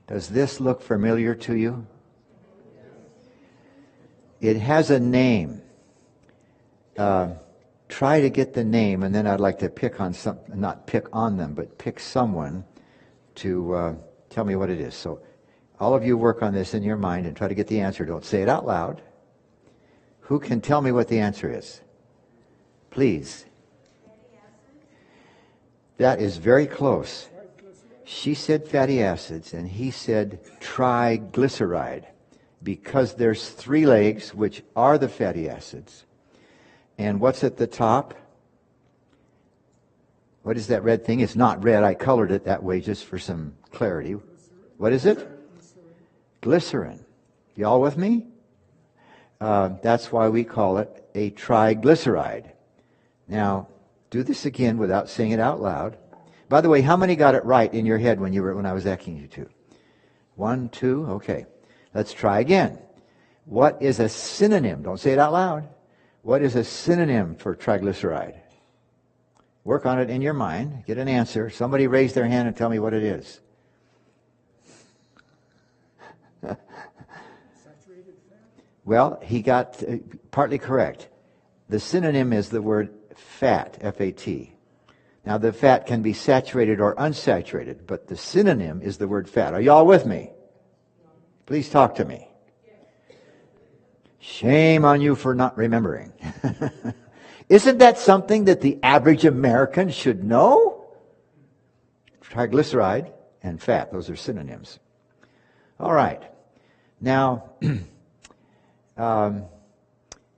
Does this look familiar to you? It has a name. Try to get the name, and then I'd like to pick on some, not pick on them, but pick someone to tell me what it is. So all of you work on this in your mind and try to get the answer. Don't say it out loud. Who can tell me what the answer is? Please. That is very close. She said fatty acids, and he said triglyceride, because there's 3 legs, which are the fatty acids. And what's at the top? What is that red thing? It's not red. I colored it that way just for some clarity. What is it? Glycerin. Y'all with me? That's why we call it a triglyceride. Now, do this again without saying it out loud. By the way, how many got it right in your head when I was asking you to? 1, 2, okay. Let's try again. What is a synonym? Don't say it out loud. What is a synonym for triglyceride? Work on it in your mind. Get an answer. Somebody raise their hand and tell me what it is. Well, he got partly correct. The synonym is the word fat, F-A-T. Now, the fat can be saturated or unsaturated, but the synonym is the word fat. Are y'all with me? Please talk to me. Shame on you for not remembering. Isn't that something that the average American should know? Triglyceride and fat, those are synonyms. All right. Now,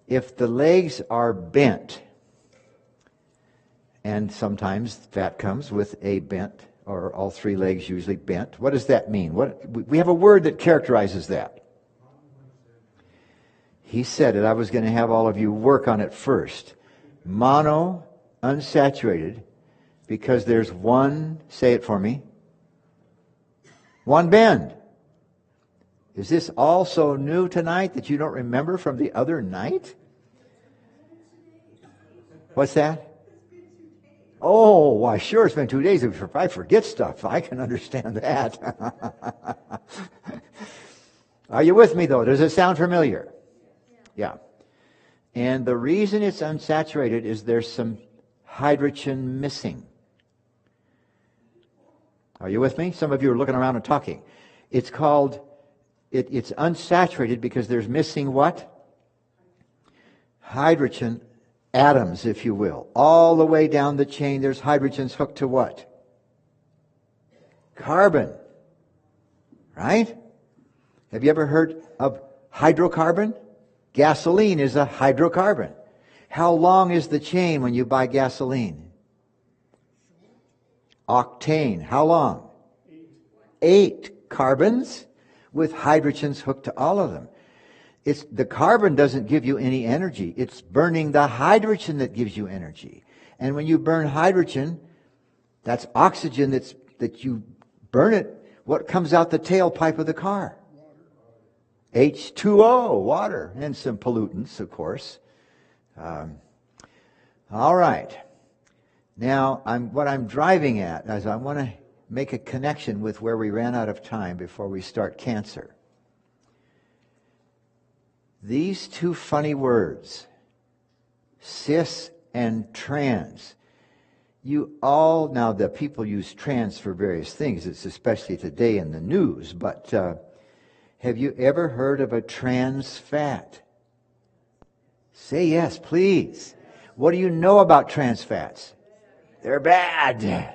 if the legs are bent, and sometimes fat comes with a bent, or all 3 legs usually bent. What does that mean? We have a word that characterizes that. He said it. I was going to have all of you work on it first. Mono, unsaturated, because there's one, say it for me, one bend. Is this all so new tonight that you don't remember from the other night? What's that? Oh, why sure, it's been 2 days. If I forget stuff, I can understand that. Are you with me, though? Does it sound familiar? Yeah. And the reason it's unsaturated is there's some hydrogen missing. Are you with me? Some of you are looking around and talking. It's called, it's unsaturated because there's missing what? Hydrogen atoms, if you will. All the way down the chain, there's hydrogens hooked to what? Carbon. Right? Have you ever heard of hydrocarbon? Gasoline is a hydrocarbon. How long is the chain when you buy gasoline? Octane. How long? 8 carbons with hydrogens hooked to all of them. The carbon doesn't give you any energy. It's burning the hydrogen that gives you energy. And when you burn hydrogen, that's oxygen that you burn it. What comes out the tailpipe of the car? H2O, water, and some pollutants, of course. All right. Now, what I'm driving at is I want to make a connection with where we ran out of time before we start cancer. These 2 funny words, cis and trans. Now the people use trans for various things. It's especially today in the news. But have you ever heard of a trans fat? Say yes, please. What do you know about trans fats? They're bad.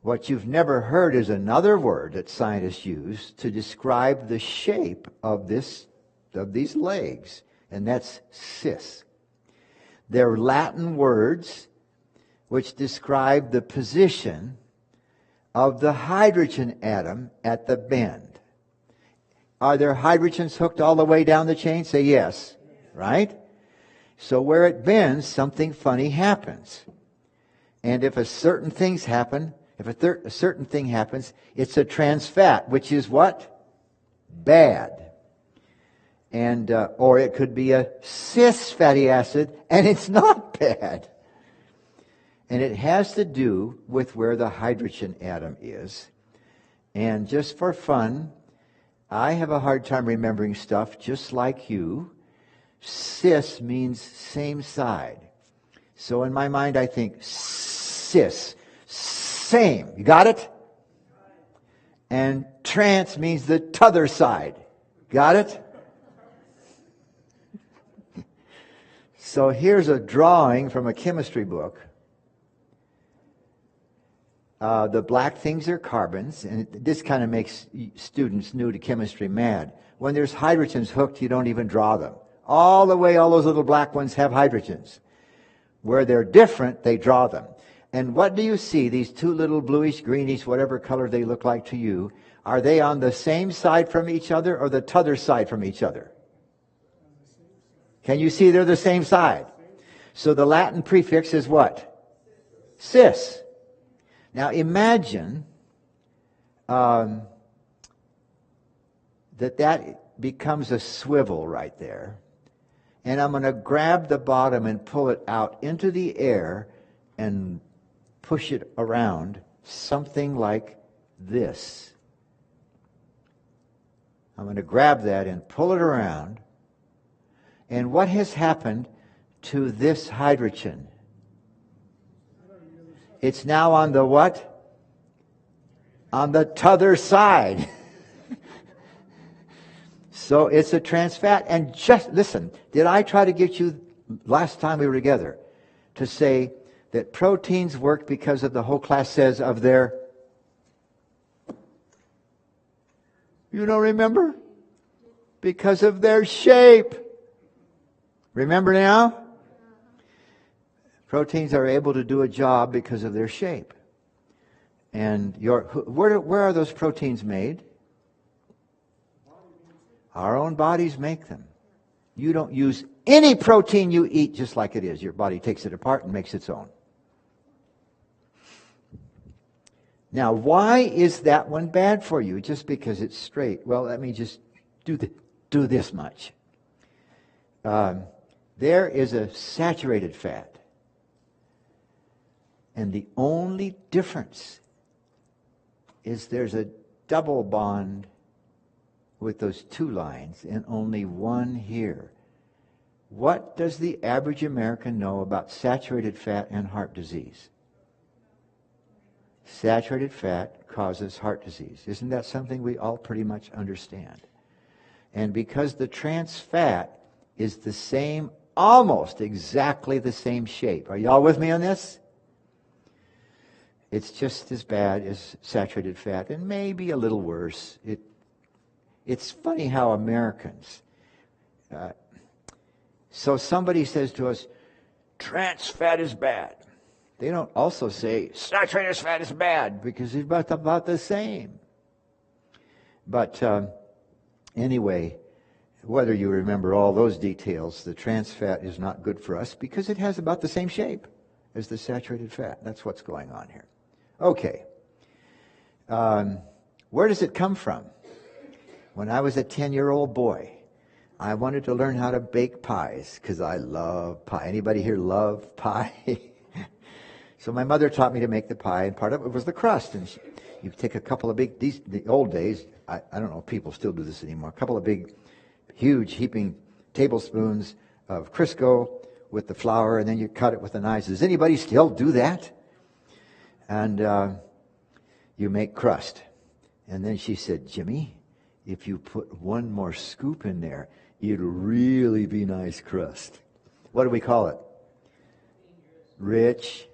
What you've never heard is another word that scientists use to describe the shape of these legs, and that's cis. They're Latin words which describe the position of the hydrogen atom at the bend. Are there hydrogens hooked all the way down the chain? Say yes, right? So where it bends, something funny happens. And if a certain thing happens, it's a trans fat, which is what? Bad. And or it could be a cis fatty acid, and it's not bad. And it has to do with where the hydrogen atom is. And just for fun, I have a hard time remembering stuff just like you. Cis means same side. So in my mind, I think cis, same. You got it? And trans means the t'other side. Got it? So here's a drawing from a chemistry book. The black things are carbons, and this kind of makes students new to chemistry mad. When there's hydrogens hooked, you don't even draw them. All the way, all those little black ones have hydrogens. Where they're different, they draw them. And what do you see? These two little bluish, greenish, whatever color they look like to you, are they on the same side from each other or the t'other side from each other? Can you see they're the same side? So the Latin prefix is what? Cis. Now imagine that becomes a swivel right there. And I'm going to grab the bottom and pull it out into the air and push it around something like this. I'm going to grab that and pull it around. And what has happened to this hydrogen? It's now on the what? On the t'other side. So it's a trans fat. And just listen, did I try to get you last time we were together to say that proteins work because of the whole class says of their... You don't remember? Because of their shape. Remember now? Proteins are able to do a job because of their shape. And where are those proteins made? Our own bodies make them. You don't use any protein you eat just like it is. Your body takes it apart and makes its own. Now, why is that one bad for you? Just because it's straight? Well, let me just do this much. There is a saturated fat. And the only difference is there's a double bond with those two lines and only one here. What does the average American know about saturated fat and heart disease? Saturated fat causes heart disease. Isn't that something we all pretty much understand? And because the trans fat is the same, almost exactly the same shape. Are you all with me on this? It's just as bad as saturated fat, and maybe a little worse. It's funny how Americans... so somebody says to us, trans fat is bad. They don't also say, saturated fat is bad, because it's about the same. But anyway, whether you remember all those details, the trans fat is not good for us because it has about the same shape as the saturated fat. That's what's going on here. Okay. Where does it come from? When I was a 10-year-old boy, I wanted to learn how to bake pies because I love pie. Anybody here love pie? So my mother taught me to make the pie, and part of it was the crust. And you take a couple of the old days, I don't know if people still do this anymore, a couple of big, huge, heaping tablespoons of Crisco with the flour, and then you cut it with the knives. Does anybody still do that? And you make crust. And then she said, Jimmy, if you put one more scoop in there, it'll really be nice crust. What do we call it? Rich,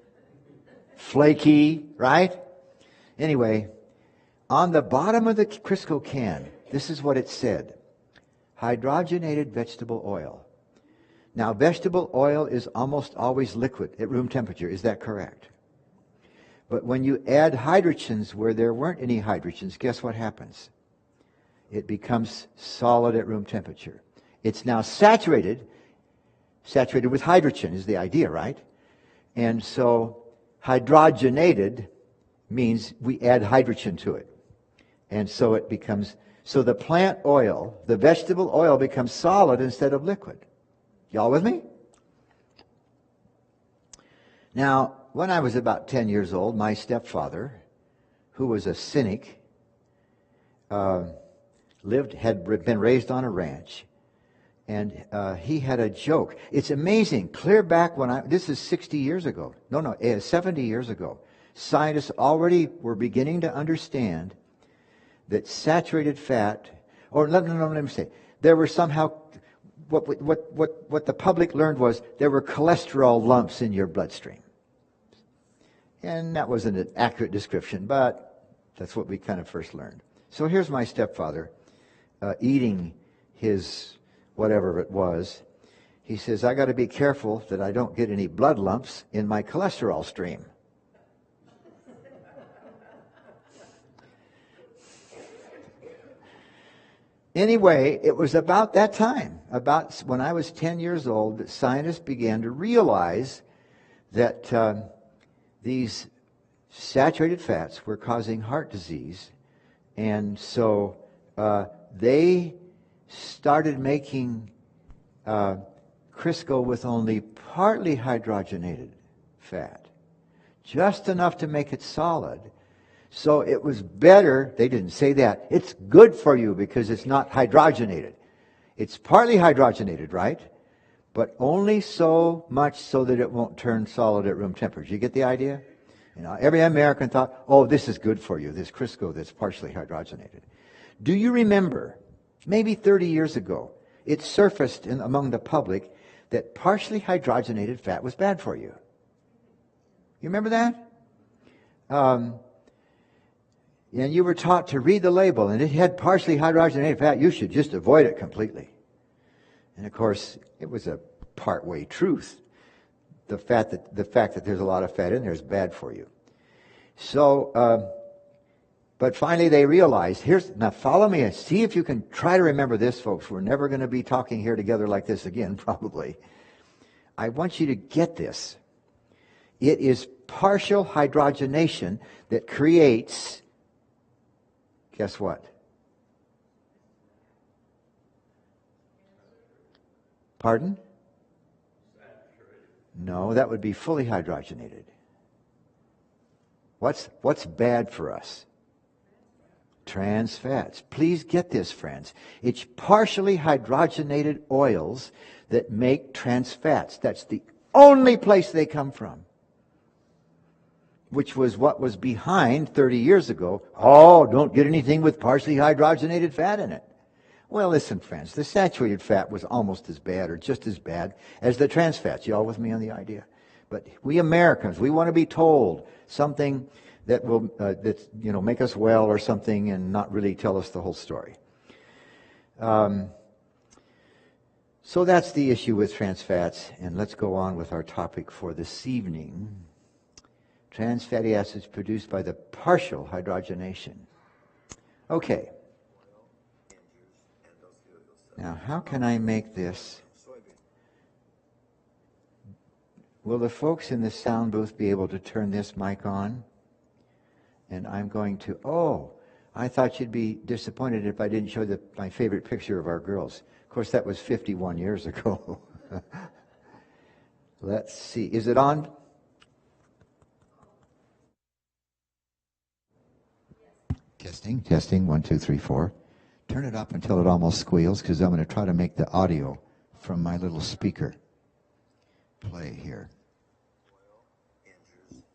flaky, right? Anyway, on the bottom of the Crisco can, this is what it said. Hydrogenated vegetable oil. Now, vegetable oil is almost always liquid at room temperature. Is that correct? But when you add hydrogens where there weren't any hydrogens, guess what happens? It becomes solid at room temperature. It's now saturated with hydrogen is the idea, right? And so hydrogenated means we add hydrogen to it. And so it becomes, so the plant oil, the vegetable oil becomes solid instead of liquid. Y'all with me? Now, when I was about 10 years old, my stepfather, who was a cynic, had been raised on a ranch. And he had a joke. It's amazing. Clear back when this is 60 years ago. No, 70 years ago. Scientists already were beginning to understand that saturated fat, or let me say, there were somehow, what the public learned was there were cholesterol lumps in your bloodstream. And that wasn't an accurate description, but that's what we kind of first learned. So here's my stepfather eating his whatever it was. He says, I got to be careful that I don't get any blood lumps in my cholesterol stream. Anyway, it was about that time, about when I was 10 years old, that scientists began to realize that these saturated fats were causing heart disease. And so they started making Crisco with only partly hydrogenated fat, just enough to make it solid. So it was better, they didn't say that, it's good for you because it's not hydrogenated. It's partly hydrogenated, right? But only so much so that it won't turn solid at room temperature. You get the idea? You know, every American thought, oh, this is good for you, this Crisco that's partially hydrogenated. Do you remember, maybe 30 years ago, it surfaced among the public that partially hydrogenated fat was bad for you? You remember that? And you were taught to read the label, and it had partially hydrogenated fat. You should just avoid it completely. And of course, it was a part-way truth. The fact that there's a lot of fat in there is bad for you. So, but finally they realized, now follow me and see if you can try to remember this, folks. We're never going to be talking here together like this again, probably. I want you to get this. It is partial hydrogenation that creates, guess what? Pardon? No, that would be fully hydrogenated. What's bad for us? Trans fats. Please get this, friends. It's partially hydrogenated oils that make trans fats. That's the only place they come from. Which was what was behind 30 years ago. Oh, don't get anything with partially hydrogenated fat in it. Well, listen, friends, the saturated fat was almost as bad or just as bad as the trans fats. You all with me on the idea? But we Americans, we want to be told something that will make us well or something and not really tell us the whole story. So that's the issue with trans fats, and let's go on with our topic for this evening. Trans fatty acids produced by the partial hydrogenation. Okay. Now, how can I make this? Will the folks in the sound booth be able to turn this mic on? And I'm going to, I thought you'd be disappointed if I didn't show my favorite picture of our girls. Of course, that was 51 years ago. Let's see. Is it on? Testing, 1, 2, 3, 4. Turn it up until it almost squeals, because I'm going to try to make the audio from my little speaker play here.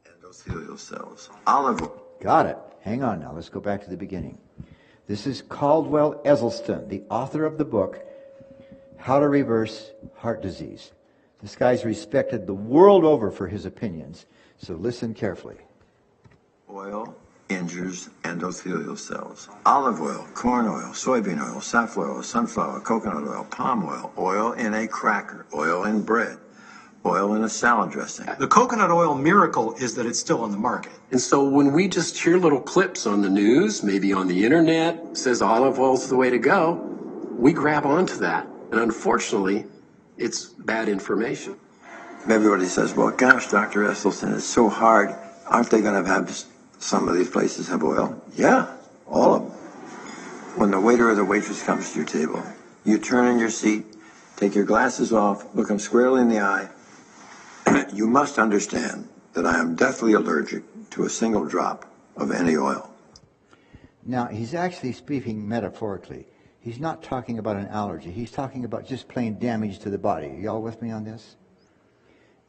Endothelial cells. Olive oil. Got it. Hang on now. Let's go back to the beginning. This is Caldwell Esselstyn, the author of the book, How to Reverse Heart Disease. This guy's respected the world over for his opinions, so listen carefully. Oil injures endothelial cells. Olive oil, corn oil, soybean oil, safflower oil, sunflower, coconut oil, palm oil, oil in a cracker, oil in bread, oil in a salad dressing. The coconut oil miracle is that it's still on the market. And so when we just hear little clips on the news, maybe on the internet, says olive oil's the way to go, we grab onto that. And unfortunately, it's bad information. Everybody says, well, gosh, Dr. Esselstyn, it's so hard. Aren't they going to have some of these places have oil? Yeah, all of them. When the waiter or the waitress comes to your table, you turn in your seat, take your glasses off, look them squarely in the eye. You must understand that I am deathly allergic to a single drop of any oil. Now, he's actually speaking metaphorically. He's not talking about an allergy. He's talking about just plain damage to the body. Are y'all with me on this?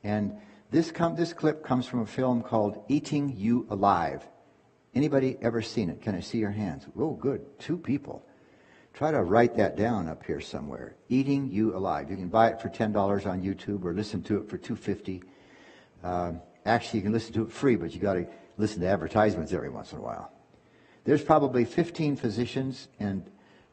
And this clip comes from a film called Eating You Alive. Anybody ever seen it? Can I see your hands? Oh, good. 2 people. Try to write that down up here somewhere. Eating You Alive. You can buy it for $10 on YouTube or listen to it for $2.50. Actually, you can listen to it free, but you got to listen to advertisements every once in a while. There's probably 15 physicians and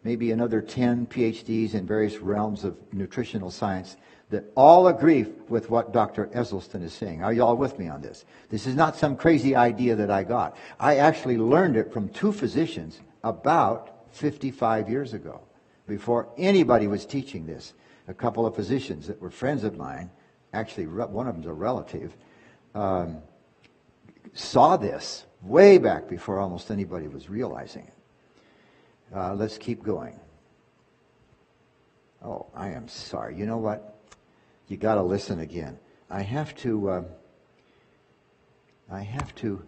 maybe another 10 PhDs in various realms of nutritional science that all agree with what Dr. Esselstyn is saying. Are you all with me on this? This is not some crazy idea that I got. I actually learned it from 2 physicians about 55 years ago, before anybody was teaching this. A couple of physicians that were friends of mine, actually one of them's a relative, saw this way back before almost anybody was realizing it. Let's keep going. Oh, I am sorry. You know what? You got to listen again. I have to.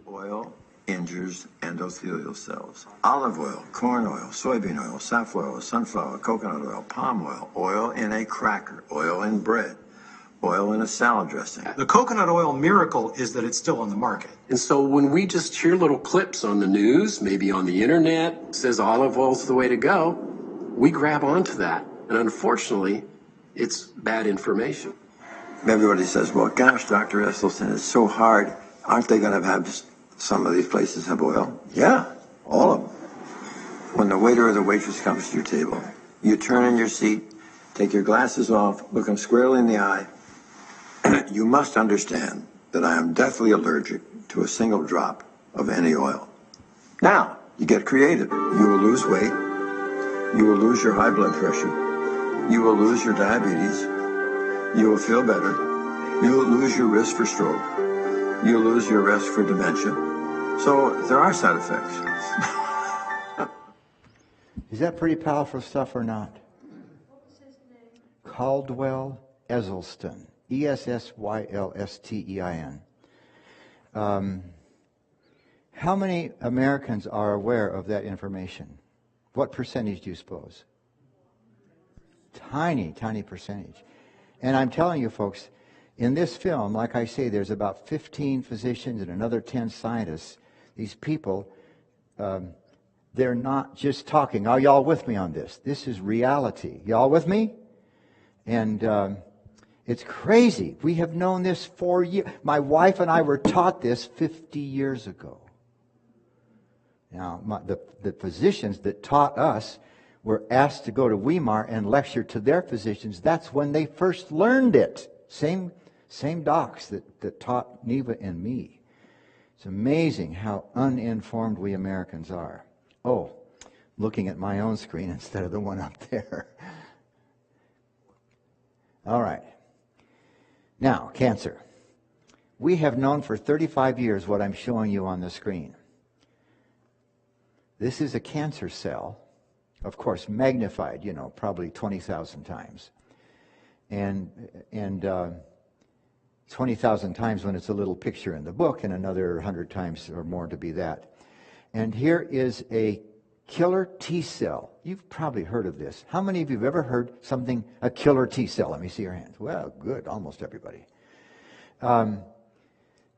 Oil injures endothelial cells. Olive oil, corn oil, soybean oil, safflower oil, sunflower, coconut oil, palm oil, oil in a cracker, oil in bread, oil in a salad dressing. The coconut oil miracle is that it's still on the market. And so when we just hear little clips on the news, maybe on the internet, says olive oil's the way to go, we grab onto that. And unfortunately, it's bad information. Everybody says, well, gosh, Dr. Esselstyn, it's so hard. Aren't they going to have some of these places have oil? Yeah, all of them. When the waiter or the waitress comes to your table, you turn in your seat, take your glasses off, look them squarely in the eye. You must understand that I am deathly allergic to a single drop of any oil. Now, you get creative. You will lose weight. You will lose your high blood pressure. You will lose your diabetes. You will feel better. You will lose your risk for stroke. You will lose your risk for dementia. So there are side effects. Is that pretty powerful stuff or not? What was his name? Caldwell Esselstyn. Essylstein. How many Americans are aware of that information? What percentage do you suppose? Tiny, tiny percentage. And I'm telling you, folks, in this film, like I say, there's about 15 physicians and another 10 scientists. These people, they're not just talking. Are y'all with me on this? This is reality. Y'all with me? And it's crazy. We have known this for years. My wife and I were taught this 50 years ago. Now, the physicians that taught us were asked to go to Weimar and lecture to their physicians. That's when they first learned it. Same docs that taught Neva and me. It's amazing how uninformed we Americans are. Oh, looking at my own screen instead of the one up there. All right. Now, cancer. We have known for 35 years what I'm showing you on the screen. This is a cancer cell, of course, magnified, probably 20,000 times. And 20,000 times when it's a little picture in the book, and another 100 times or more to be that. And here is a killer T cell. You've probably heard of this. How many of you have ever heard something, a killer T cell? Let me see your hands. Well, good, almost everybody.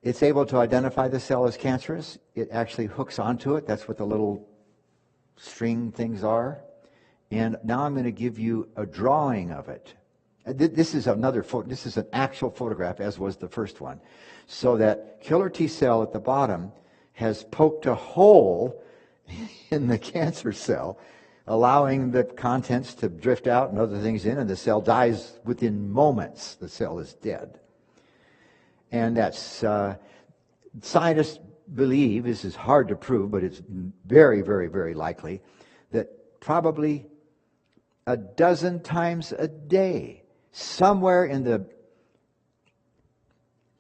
It's able to identify the cell as cancerous. It actually hooks onto it. That's what the little string things are. And now I'm going to give you a drawing of it. This is this is an actual photograph, as was the first one. So that killer T cell at the bottom has poked a hole in the cancer cell, allowing the contents to drift out and other things in, and the cell dies within moments. The cell is dead. And that's, scientists believe, this is hard to prove, but it's very, very, very likely, that probably a dozen times a day, somewhere in the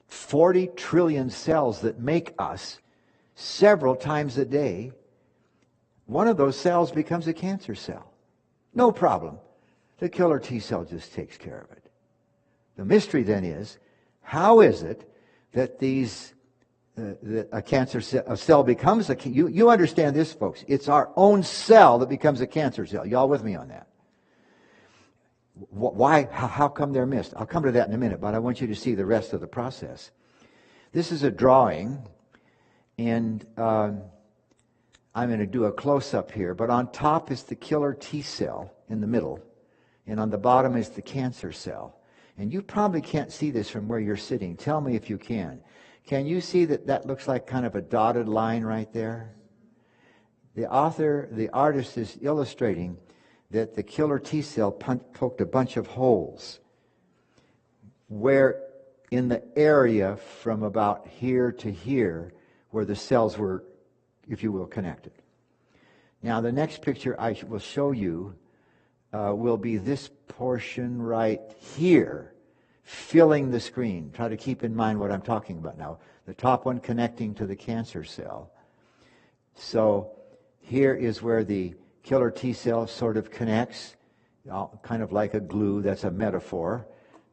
40 trillion cells that make us, several times a day, one of those cells becomes a cancer cell. No problem. The killer T cell just takes care of it. The mystery then is, how is it that these a cancer cell, a cell becomes you understand this, folks. It's our own cell that becomes a cancer cell. Y'all with me on that? Why? How come they're missed? I'll come to that in a minute, but I want you to see the rest of the process. This is a drawing, and I'm going to do a close-up here, but on top is the killer T cell in the middle, and on the bottom is the cancer cell. And you probably can't see this from where you're sitting. Tell me if you can. Can you see that that looks like kind of a dotted line right there? The artist is illustrating that the killer T cell poked a bunch of holes where in the area from about here to here where the cells were, if you will, connected. Now the next picture I will show you will be this portion right here, filling the screen. Try to keep in mind what I'm talking about now. The top one connecting to the cancer cell. So here is where the killer T cell sort of connects, kind of like a glue. That's a metaphor.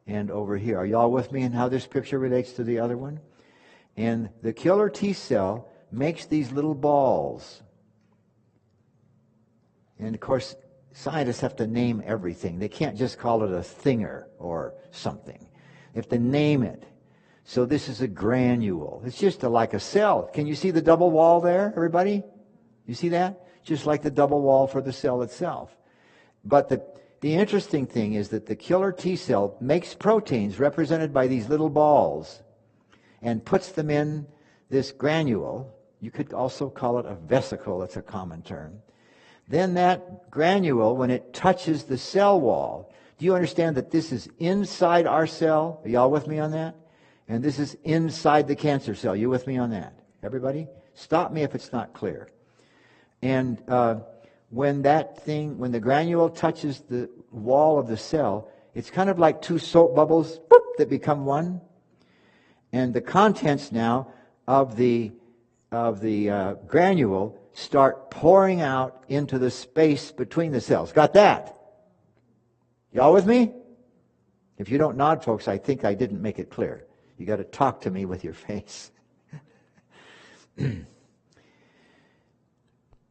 And over here, are y'all with me in how this picture relates to the other one? And the killer T cell makes these little balls. And of course, scientists have to name everything. They can't just call it a thinger or something. They have to name it. So this is a granule. It's just like a cell. Can you see the double wall there, everybody? You see that? Just like the double wall for the cell itself. But the interesting thing is that the killer T cell makes proteins represented by these little balls and puts them in this granule. You could also call it a vesicle. That's a common term. Then that granule, when it touches the cell wall, do you understand that this is inside our cell? Are y'all with me on that? And this is inside the cancer cell. You with me on that? Everybody? Stop me if it's not clear. And when the granule touches the wall of the cell, it's kind of like two soap bubbles boop, that become one. And the contents now of the granule start pouring out into the space between the cells. Got that? Y'all with me? If you don't nod, folks, I think I didn't make it clear. You got to talk to me with your face.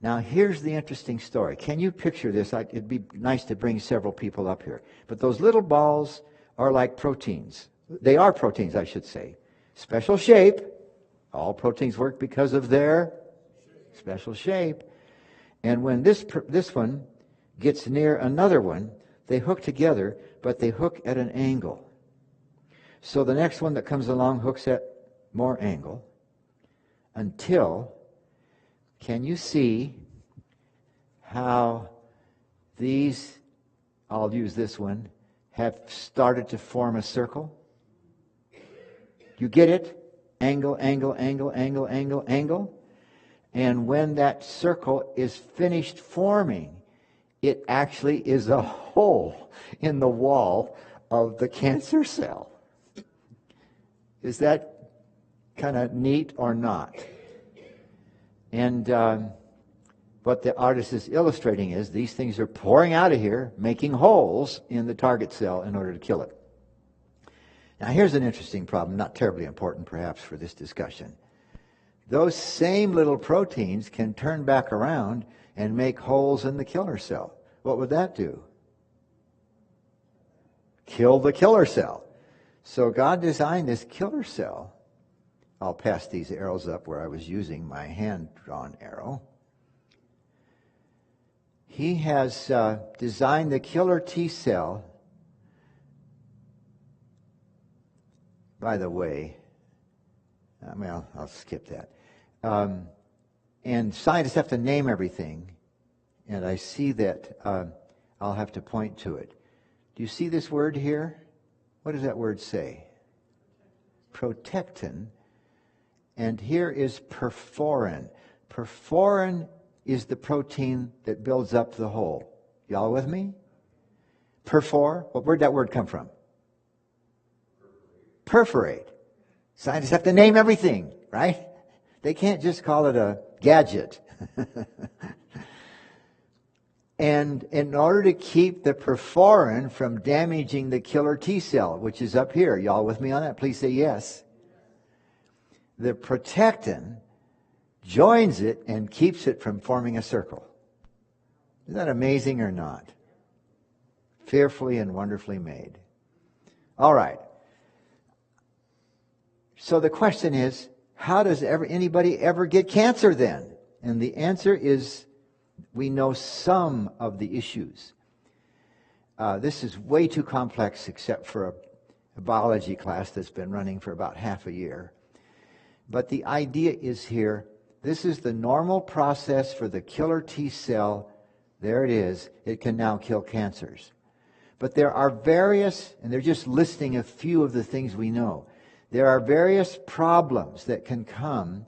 Now, here's the interesting story. Can you picture this? It'd be nice to bring several people up here. But those little balls are like proteins. They are proteins, I should say. Special shape. All proteins work because of their special shape. And when this one gets near another one, they hook together, but they hook at an angle. So the next one that comes along hooks at more angle until, can you see how these, I'll use this one, have started to form a circle? You get it? Angle, angle, angle, angle, angle, angle. And when that circle is finished forming, it actually is a hole in the wall of the cancer cell. Is that kind of neat or not? And what the artist is illustrating is these things are pouring out of here, making holes in the target cell in order to kill it. Now here's an interesting problem, not terribly important perhaps for this discussion. Those same little proteins can turn back around and make holes in the killer cell. What would that do? Kill the killer cell. So God designed this killer cell. I'll pass these arrows up where I was using my hand-drawn arrow. He has designed the killer T cell. By the way, I'll skip that. And scientists have to name everything. And I see that I'll have to point to it. Do you see this word here? What does that word say? Protectin. And here is perforin. Perforin is the protein that builds up the hole. Y'all with me? Perfor. Where'd that word come from? Perforate. Scientists have to name everything, right? They can't just call it a gadget. And in order to keep the perforin from damaging the killer T cell, which is up here, y'all with me on that? Please say yes. the protectin joins it and keeps it from forming a circle. Isn't that amazing or not? Fearfully and wonderfully made. All right. So the question is, how does anybody ever get cancer then? And the answer is, we know some of the issues. This is way too complex except for a biology class that's been running for about half a year. But the idea is here, this is the normal process for the killer T cell. There it is. It can now kill cancers. But there are various, and they're just listing a few of the things we know. There are various problems that can come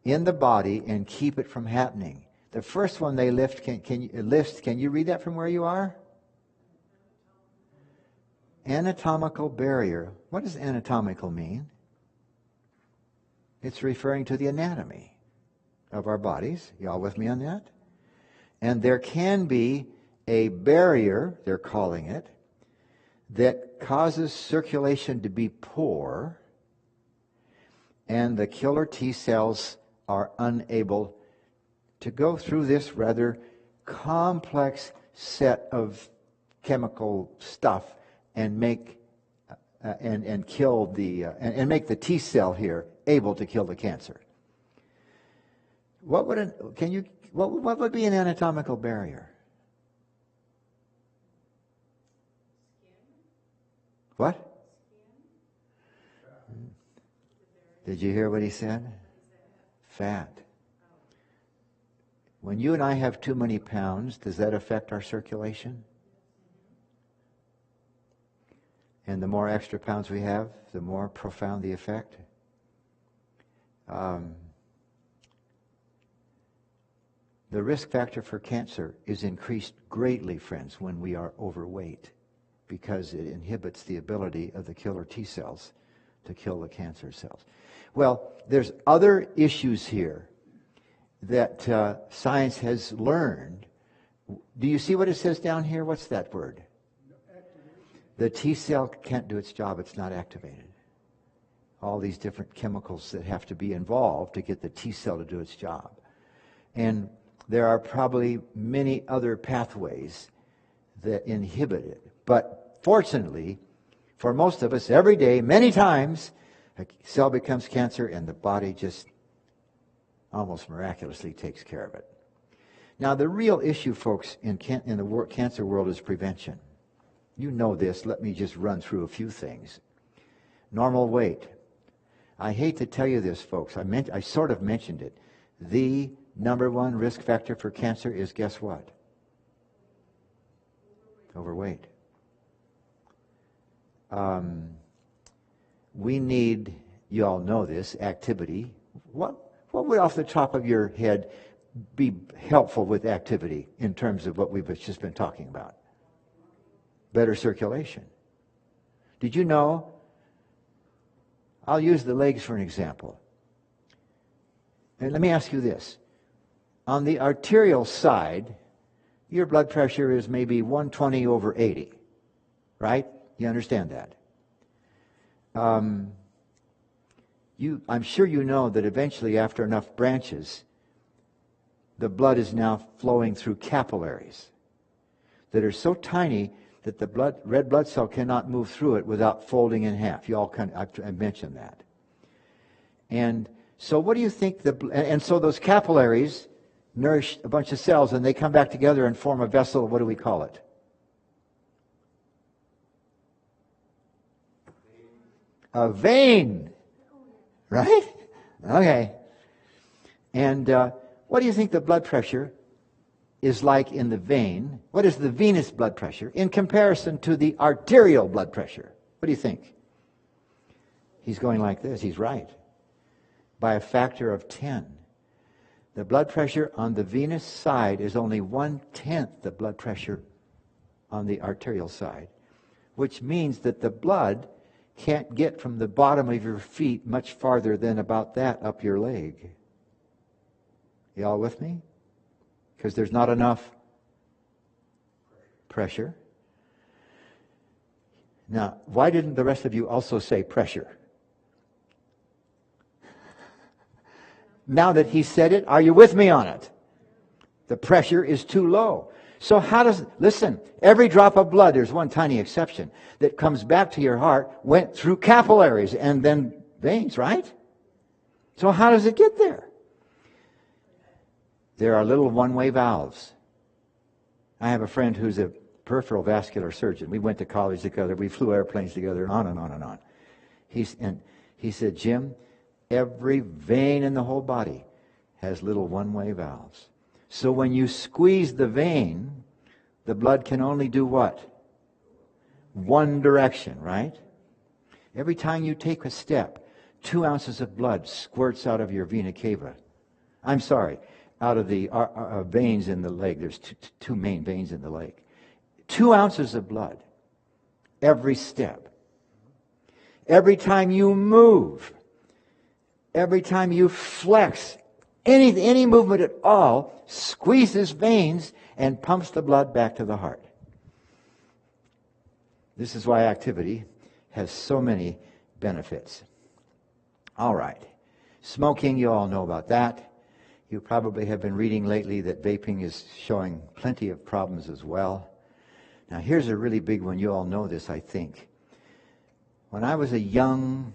in the body and keep it from happening. The first one they list, can you read that from where you are? Anatomical barrier. What does anatomical mean? It's referring to the anatomy of our bodies. Y'all with me on that? And there can be a barrier, they're calling it, that causes circulation to be poor, and the killer T cells are unable to go through this rather complex set of chemical stuff and make and kill the and make the T cell here able to kill the cancer. What would be an anatomical barrier? What? Did you hear what he said? Fat. When you and I have too many pounds, does that affect our circulation? And the more extra pounds we have, the more profound the effect. The risk factor for cancer is increased greatly, friends, when we are overweight, because it inhibits the ability of the killer T cells to kill the cancer cells. Well, there's other issues here that science has learned. Do you see what it says down here? What's that word? The T cell can't do its job. It's not activated. All these different chemicals that have to be involved to get the T cell to do its job. And there are probably many other pathways that inhibit it. But fortunately, for most of us, every day, many times, a cell becomes cancer and the body just almost miraculously takes care of it. Now, the real issue, folks, in the cancer world is prevention. You know this. Let me just run through a few things. Normal weight. I hate to tell you this, folks. I sort of mentioned it. The number one risk factor for cancer is, guess what? Overweight. We need, you all know this, activity. What would off the top of your head be helpful with activity in terms of what we've just been talking about? Better circulation. Did you know? I'll use the legs for an example. And let me ask you this. On the arterial side, your blood pressure is maybe 120/80, right? You understand that? I'm sure you know that eventually, after enough branches, the blood is now flowing through capillaries that are so tiny that the red blood cell cannot move through it without folding in half. You all I mentioned that. And so what do you think and so those capillaries nourish a bunch of cells and they come back together and form a vessel. What do we call it? A vein. Right? Okay. And what do you think the blood pressure is like in the vein? What is the venous blood pressure in comparison to the arterial blood pressure? What do you think? He's going like this. He's right. By a factor of 10. The blood pressure on the venous side is only 1/10 the blood pressure on the arterial side, which means that the blood can't get from the bottom of your feet much farther than about that up your leg. Y'all with me? Because there's not enough pressure. Now, why didn't the rest of you also say pressure? Now that he said it, are you with me on it? The pressure is too low. So listen, every drop of blood, there's one tiny exception, that comes back to your heart went through capillaries and then veins, right? So how does it get there? There are little one-way valves. I have a friend who's a peripheral vascular surgeon. We went to college together. We flew airplanes together, and on and on and on. He said, Jim, every vein in the whole body has little one-way valves. So when you squeeze the vein, the blood can only do what? One direction, right? Every time you take a step, 2 ounces of blood squirts out of your vena cava. Out of the veins in the leg. There's two main veins in the leg. 2 ounces of blood every step. Every time you move, every time you flex, any movement at all squeezes veins and pumps the blood back to the heart. This is why activity has so many benefits. All right. Smoking, you all know about that. You probably have been reading lately that vaping is showing plenty of problems as well. Now, here's a really big one. You all know this, I think. When I was a young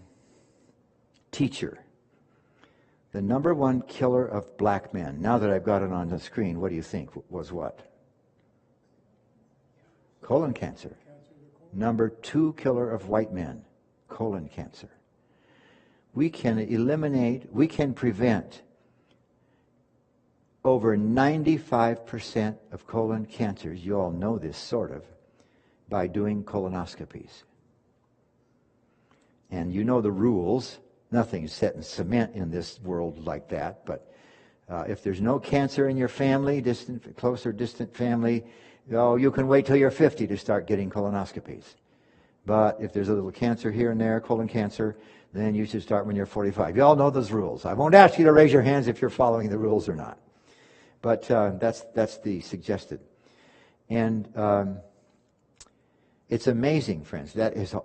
teacher, the number one killer of black men, now that I've got it on the screen, what do you think was what? Colon cancer. Number 2 killer of white men, colon cancer. We can prevent over 95% of colon cancers, you all know this sort of, by doing colonoscopies. And you know the rules. Nothing's set in cement in this world like that. But if there's no cancer in your family, close or distant family, you can wait till you're 50 to start getting colonoscopies. But if there's a little cancer here and there, colon cancer, then you should start when you're 45. You all know those rules. I won't ask you to raise your hands if you're following the rules or not. But that's the suggested. And it's amazing, friends. That is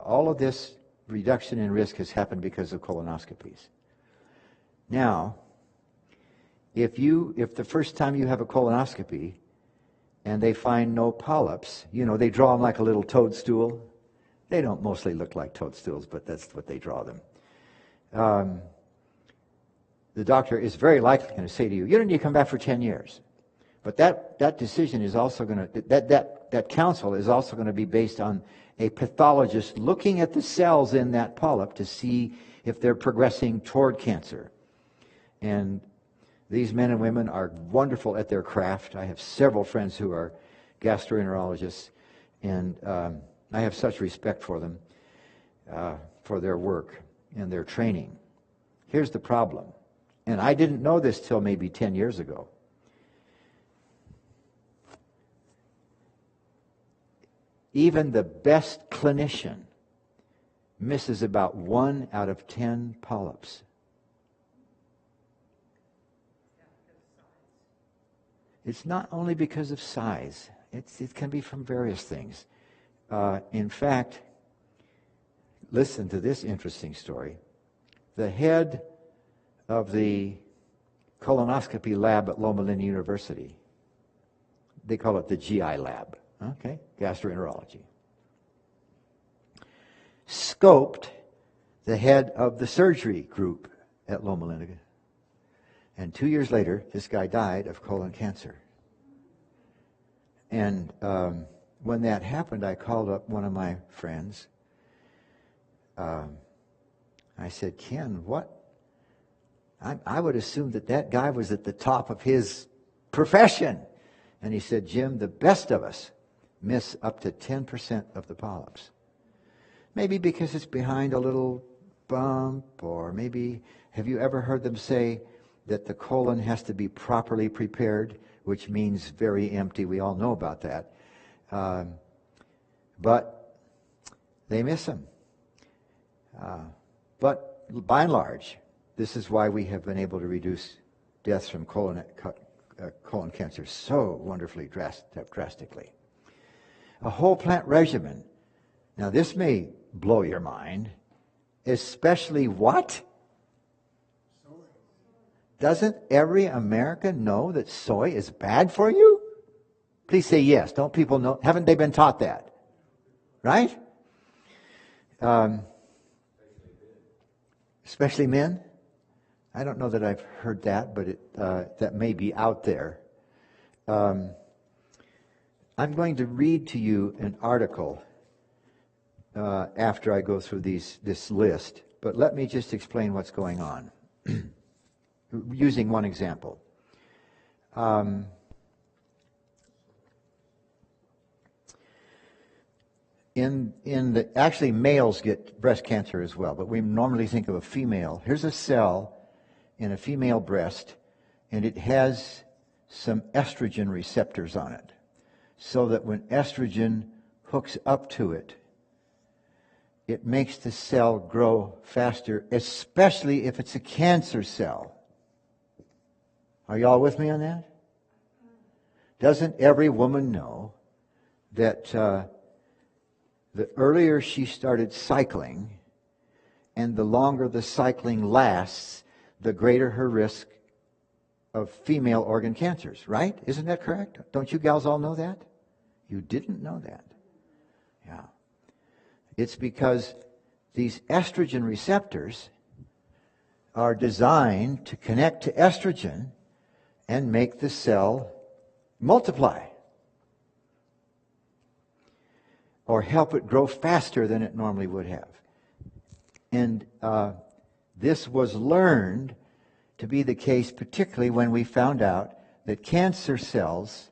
all of this reduction in risk has happened because of colonoscopies. Now, if the first time you have a colonoscopy and they find no polyps, they draw them like a little toadstool. They don't mostly look like toadstools, but that's what they draw them. The doctor is very likely going to say to you, you don't need to come back for 10 years. But that decision is also going to, that counsel is also going to be based on a pathologist looking at the cells in that polyp to see if they're progressing toward cancer. And these men and women are wonderful at their craft. I have several friends who are gastroenterologists, and I have such respect for them, for their work and their training. Here's the problem, and I didn't know this till maybe 10 years ago. Even the best clinician misses about 1 out of 10 polyps. It's not only because of size. It can be from various things. In fact, listen to this interesting story. The head of the colonoscopy lab at Loma Linda University, they call it the GI lab, okay, gastroenterology, scoped the head of the surgery group at Loma Linda. And 2 years later, this guy died of colon cancer. And when that happened, I called up one of my friends. I said, Ken, what? I would assume that guy was at the top of his profession. And he said, Jim, the best of us miss up to 10% of the polyps. Maybe because it's behind a little bump, or maybe, have you ever heard them say that the colon has to be properly prepared, which means very empty? We all know about that. But they miss them. But by and large, this is why we have been able to reduce deaths from colon cancer so wonderfully drastically. A whole plant regimen. Now this may blow your mind, especially what? Doesn't every American know that soy is bad for you? Please say yes. Don't people know? Haven't they been taught that? Right? Especially men? I don't know that I've heard that, but that may be out there. I'm going to read to you an article after I go through this list, but let me just explain what's going on using one example. Actually, males get breast cancer as well, but we normally think of a female. Here's a cell in a female breast, and it has some estrogen receptors on it, so that when estrogen hooks up to it, it makes the cell grow faster, especially if it's a cancer cell. Are you all with me on that? Doesn't every woman know that the earlier she started cycling and the longer the cycling lasts, the greater her risk of female organ cancers, right? Isn't that correct? Don't you gals all know that? You didn't know that. Yeah. It's because these estrogen receptors are designed to connect to estrogen and make the cell multiply, or help it grow faster than it normally would have. And this was learned to be the case, particularly when we found out that cancer cells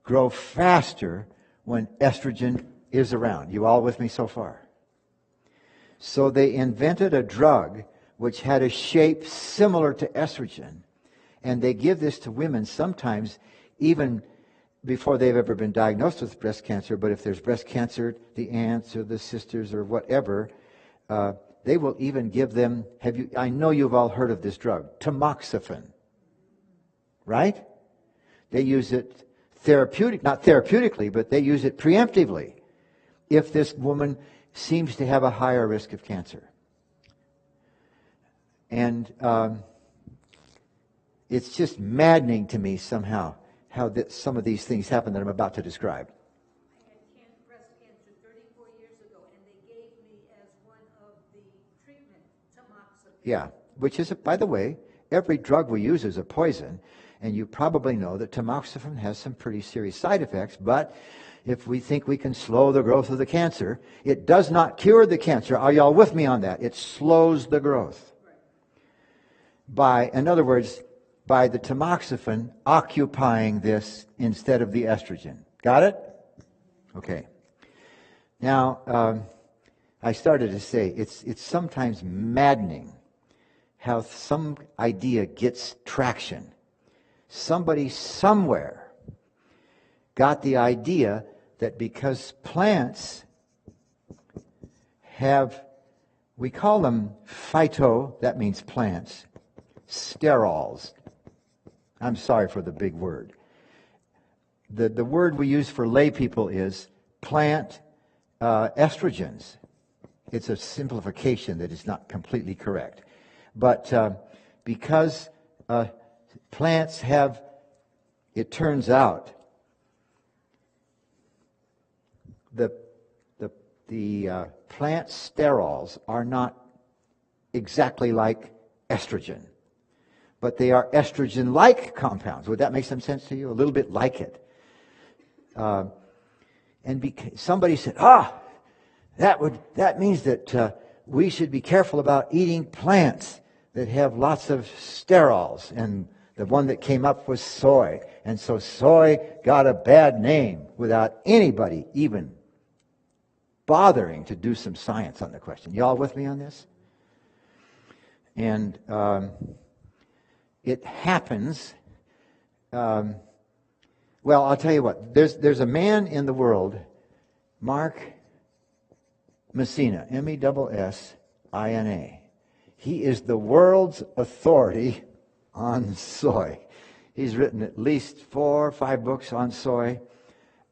grow faster when estrogen is around. You all with me so far? So they invented a drug which had a shape similar to estrogen, and they give this to women sometimes even before they've ever been diagnosed with breast cancer. But if there's breast cancer, the aunts or the sisters or whatever, they will even give them, I know you've all heard of this drug, tamoxifen. Right? They use it not therapeutically, but they use it preemptively if this woman seems to have a higher risk of cancer. And it's just maddening to me somehow how some of these things happen that I'm about to describe. I had breast cancer 34 years ago, and they gave me as one of the treatment tamoxifen. Yeah, which is, by the way, every drug we use is a poison, and you probably know that tamoxifen has some pretty serious side effects, but if we think we can slow the growth of the cancer, it does not cure the cancer. Are y'all with me on that? It slows the growth. In other words, by the tamoxifen occupying this instead of the estrogen. Got it? Okay. Now, I started to say, it's sometimes maddening how some idea gets traction. Somebody somewhere got the idea that because plants have, we call them phyto, that means plants, sterols. I'm sorry for the big word. The word we use for lay people is plant estrogens. It's a simplification that is not completely correct. But because plants have, it turns out, the plant sterols are not exactly like estrogen, but they are estrogen-like compounds. Would that make some sense to you? A little bit like it. Somebody said, that means that we should be careful about eating plants that have lots of sterols. And the one that came up was soy. And so soy got a bad name without anybody even bothering to do some science on the question. Y'all with me on this? And it happens. Well, I'll tell you what. There's a man in the world, Mark Messina, Messina. He is the world's authority on soy. He's written at least 4 or 5 books on soy.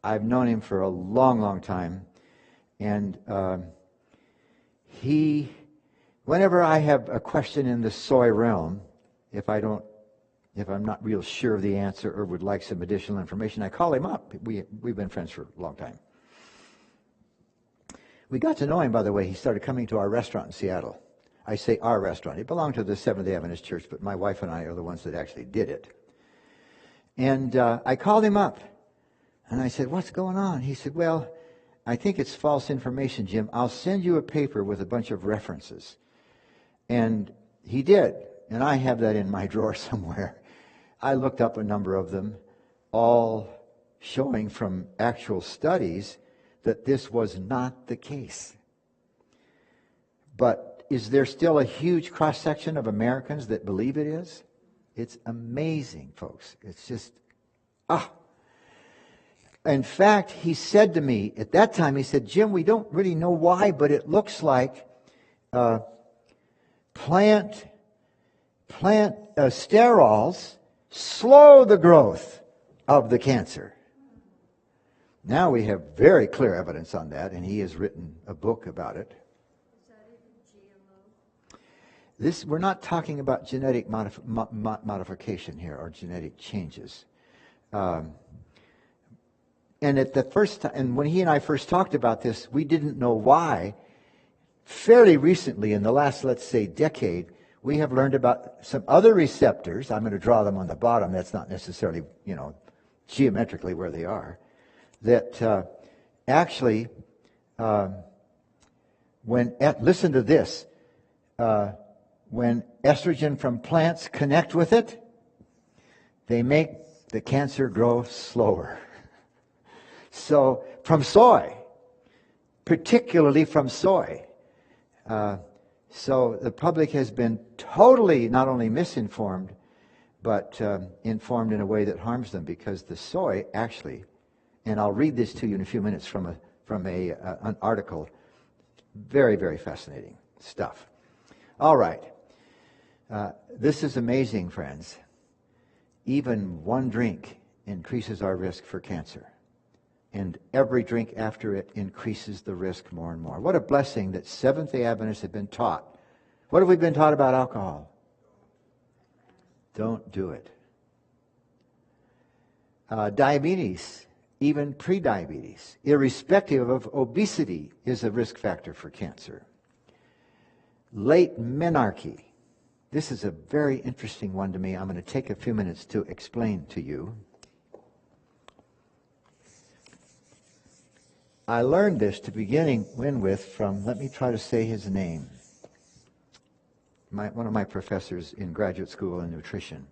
I've known him for a long, long time. And whenever I have a question in the soy realm, if I'm not real sure of the answer or would like some additional information, I call him up. We've been friends for a long time. We got to know him, by the way. He started coming to our restaurant in Seattle. I say our restaurant. It belonged to the Seventh-day Adventist Church, but my wife and I are the ones that actually did it. And I called him up, and I said, "What's going on?" He said, "Well, I think it's false information, Jim. I'll send you a paper with a bunch of references." And he did, and I have that in my drawer somewhere. I looked up a number of them, all showing from actual studies that this was not the case. But is there still a huge cross-section of Americans that believe it is? It's amazing, folks. It's just, In fact, he said to me, at that time, he said, "Jim, we don't really know why, but it looks like plant sterols slow the growth of the cancer." Now we have very clear evidence on that, and he has written a book about it. Is that even GMO? We're not talking about genetic modification here, or genetic changes. And at the first time, and when he and I first talked about this, we didn't know why. Fairly recently, in the last, let's say, decade, we have learned about some other receptors. I'm going to draw them on the bottom. That's not necessarily, geometrically where they are. That actually, listen to this, when estrogen from plants connect with it, they make the cancer grow slower. So, from soy, particularly from soy. So the public has been totally not only misinformed, but informed in a way that harms them, because the soy actually, and I'll read this to you in a few minutes from an article, very, very fascinating stuff. All right. This is amazing, friends. Even one drink increases our risk for cancer. And every drink after it increases the risk more and more. What a blessing that Seventh-day Adventists have been taught. What have we been taught about alcohol? Don't do it. Diabetes, even pre-diabetes, irrespective of obesity, is a risk factor for cancer. Late menarche. This is a very interesting one to me. I'm going to take a few minutes to explain to you. I learned this to begin with from, let me try to say his name, one of my professors in graduate school in nutrition.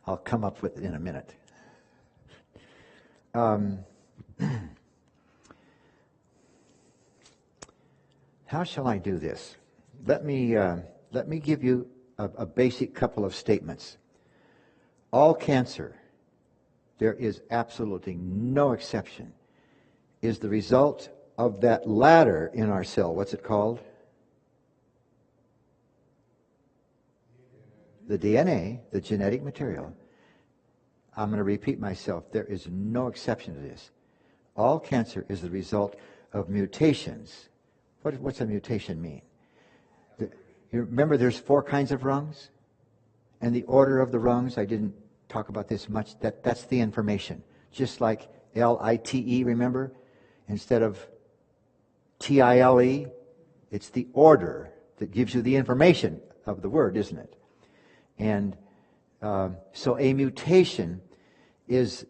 I'll come up with it in a minute. How shall I do this? Let me give you a basic couple of statements. All cancer, there is absolutely no exception, is the result of that ladder in our cell. What's it called? The DNA, the genetic material. I'm going to repeat myself. There is no exception to this. All cancer is the result of mutations. What's a mutation mean? You remember there's 4 kinds of rungs? And the order of the rungs, I didn't talk about this much. That's the information. Just like L-I-T-E, remember? Instead of T-I-L-E, it's the order that gives you the information of the word, isn't it? And so a mutation is,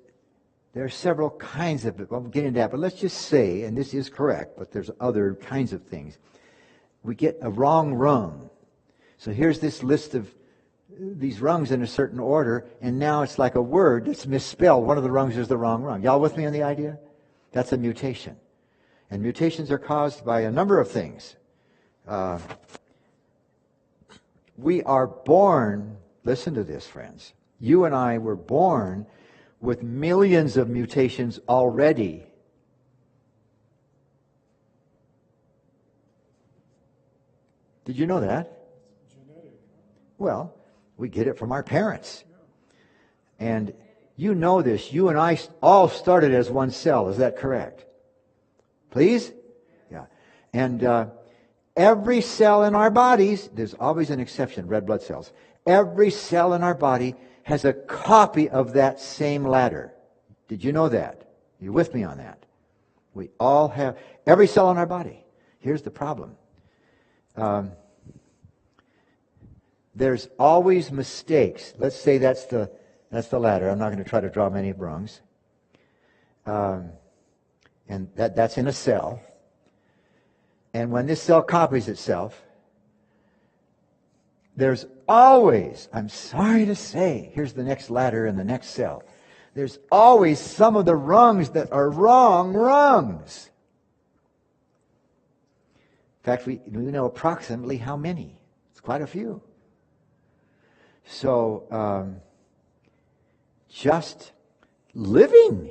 there are several kinds of it. Well, we'll get into that, but let's just say, and this is correct, but there's other kinds of things. We get a wrong rung. So here's this list of these rungs in a certain order, and now it's like a word that's misspelled. One of the rungs is the wrong rung. Y'all with me on the idea? That's a mutation. And mutations are caused by a number of things. We are born, listen to this, friends. You and I were born with millions of mutations already. Did you know that? Well, we get it from our parents. And you know this. You and I all started as one cell. Is that correct? Please? Yeah. And Every cell in our bodies, there's always an exception, red blood cells. Every cell in our body has a copy of that same ladder. Did you know that? You with me on that? We all have, every cell in our body. Here's the problem. There's always mistakes. Let's say that's the ladder. I'm not going to try to draw many rungs. And that's in a cell. And when this cell copies itself, there's always, I'm sorry to say, here's the next ladder in the next cell. There's always some of the rungs that are wrong rungs. In fact, we know approximately how many. It's quite a few. So, just living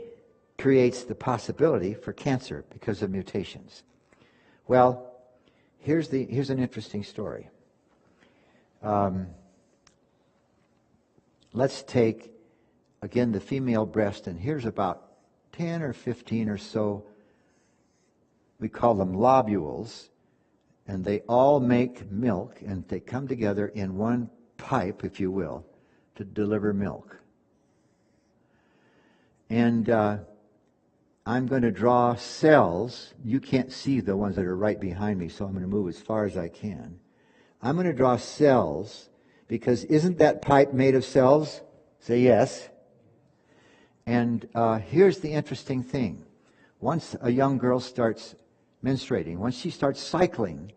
creates the possibility for cancer because of mutations. Well, here's an interesting story. Let's take, again, the female breast, and here's about 10 or 15 or so, we call them lobules, and they all make milk, and they come together in one pipe, if you will, to deliver milk. And I'm going to draw cells. You can't see the ones that are right behind me, so I'm going to move as far as I can. I'm going to draw cells, because isn't that pipe made of cells? Say yes. And here's the interesting thing. Once a young girl starts menstruating, once she starts cycling,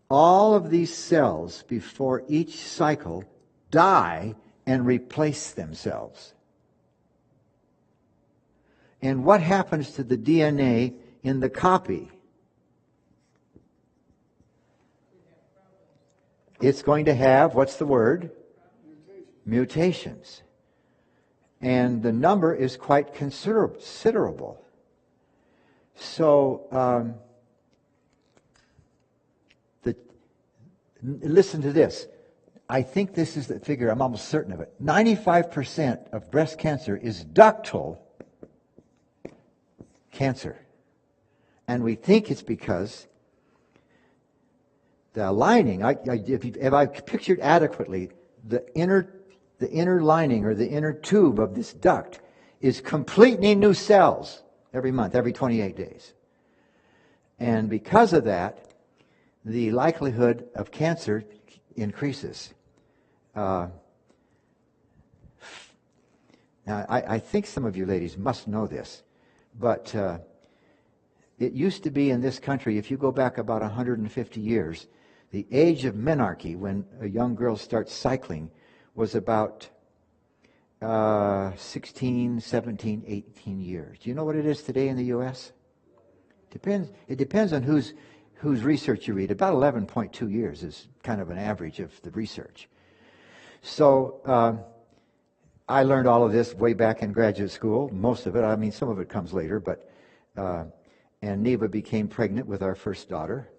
all of these cells before each cycle die and replace themselves. And what happens to the DNA in the copy? It's going to have, what's the word? Mutations. And the number is quite considerable. So, listen to this. I think this is the figure, I'm almost certain of it. 95% of breast cancer is ductal cancer. And we think it's because the lining, if I pictured adequately, the inner lining or the inner tube of this duct is completely new cells every month, every 28 days. And because of that, the likelihood of cancer increases. Now, I think some of you ladies must know this, but it used to be in this country, if you go back about 150 years, the age of menarche, when a young girl starts cycling, was about 16, 17, 18 years. Do you know what it is today in the U.S.? It depends on whose research you read. About 11.2 years is kind of an average of the research. So I learned all of this way back in graduate school, most of it. I mean, some of it comes later, but and Neva became pregnant with our first daughter.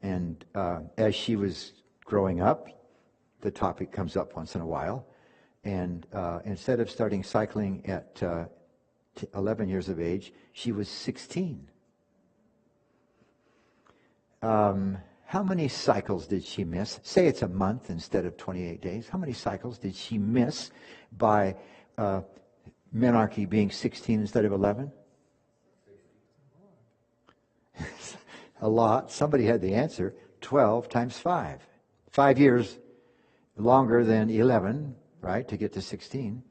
And as she was growing up, the topic comes up once in a while. And instead of starting cycling at 11 years of age, she was 16. How many cycles did she miss? Say it's a month instead of 28 days. How many cycles did she miss by menarche being 16 instead of 11? A lot. Somebody had the answer. 12 times 5. 5 years longer than 11, right, to get to 16.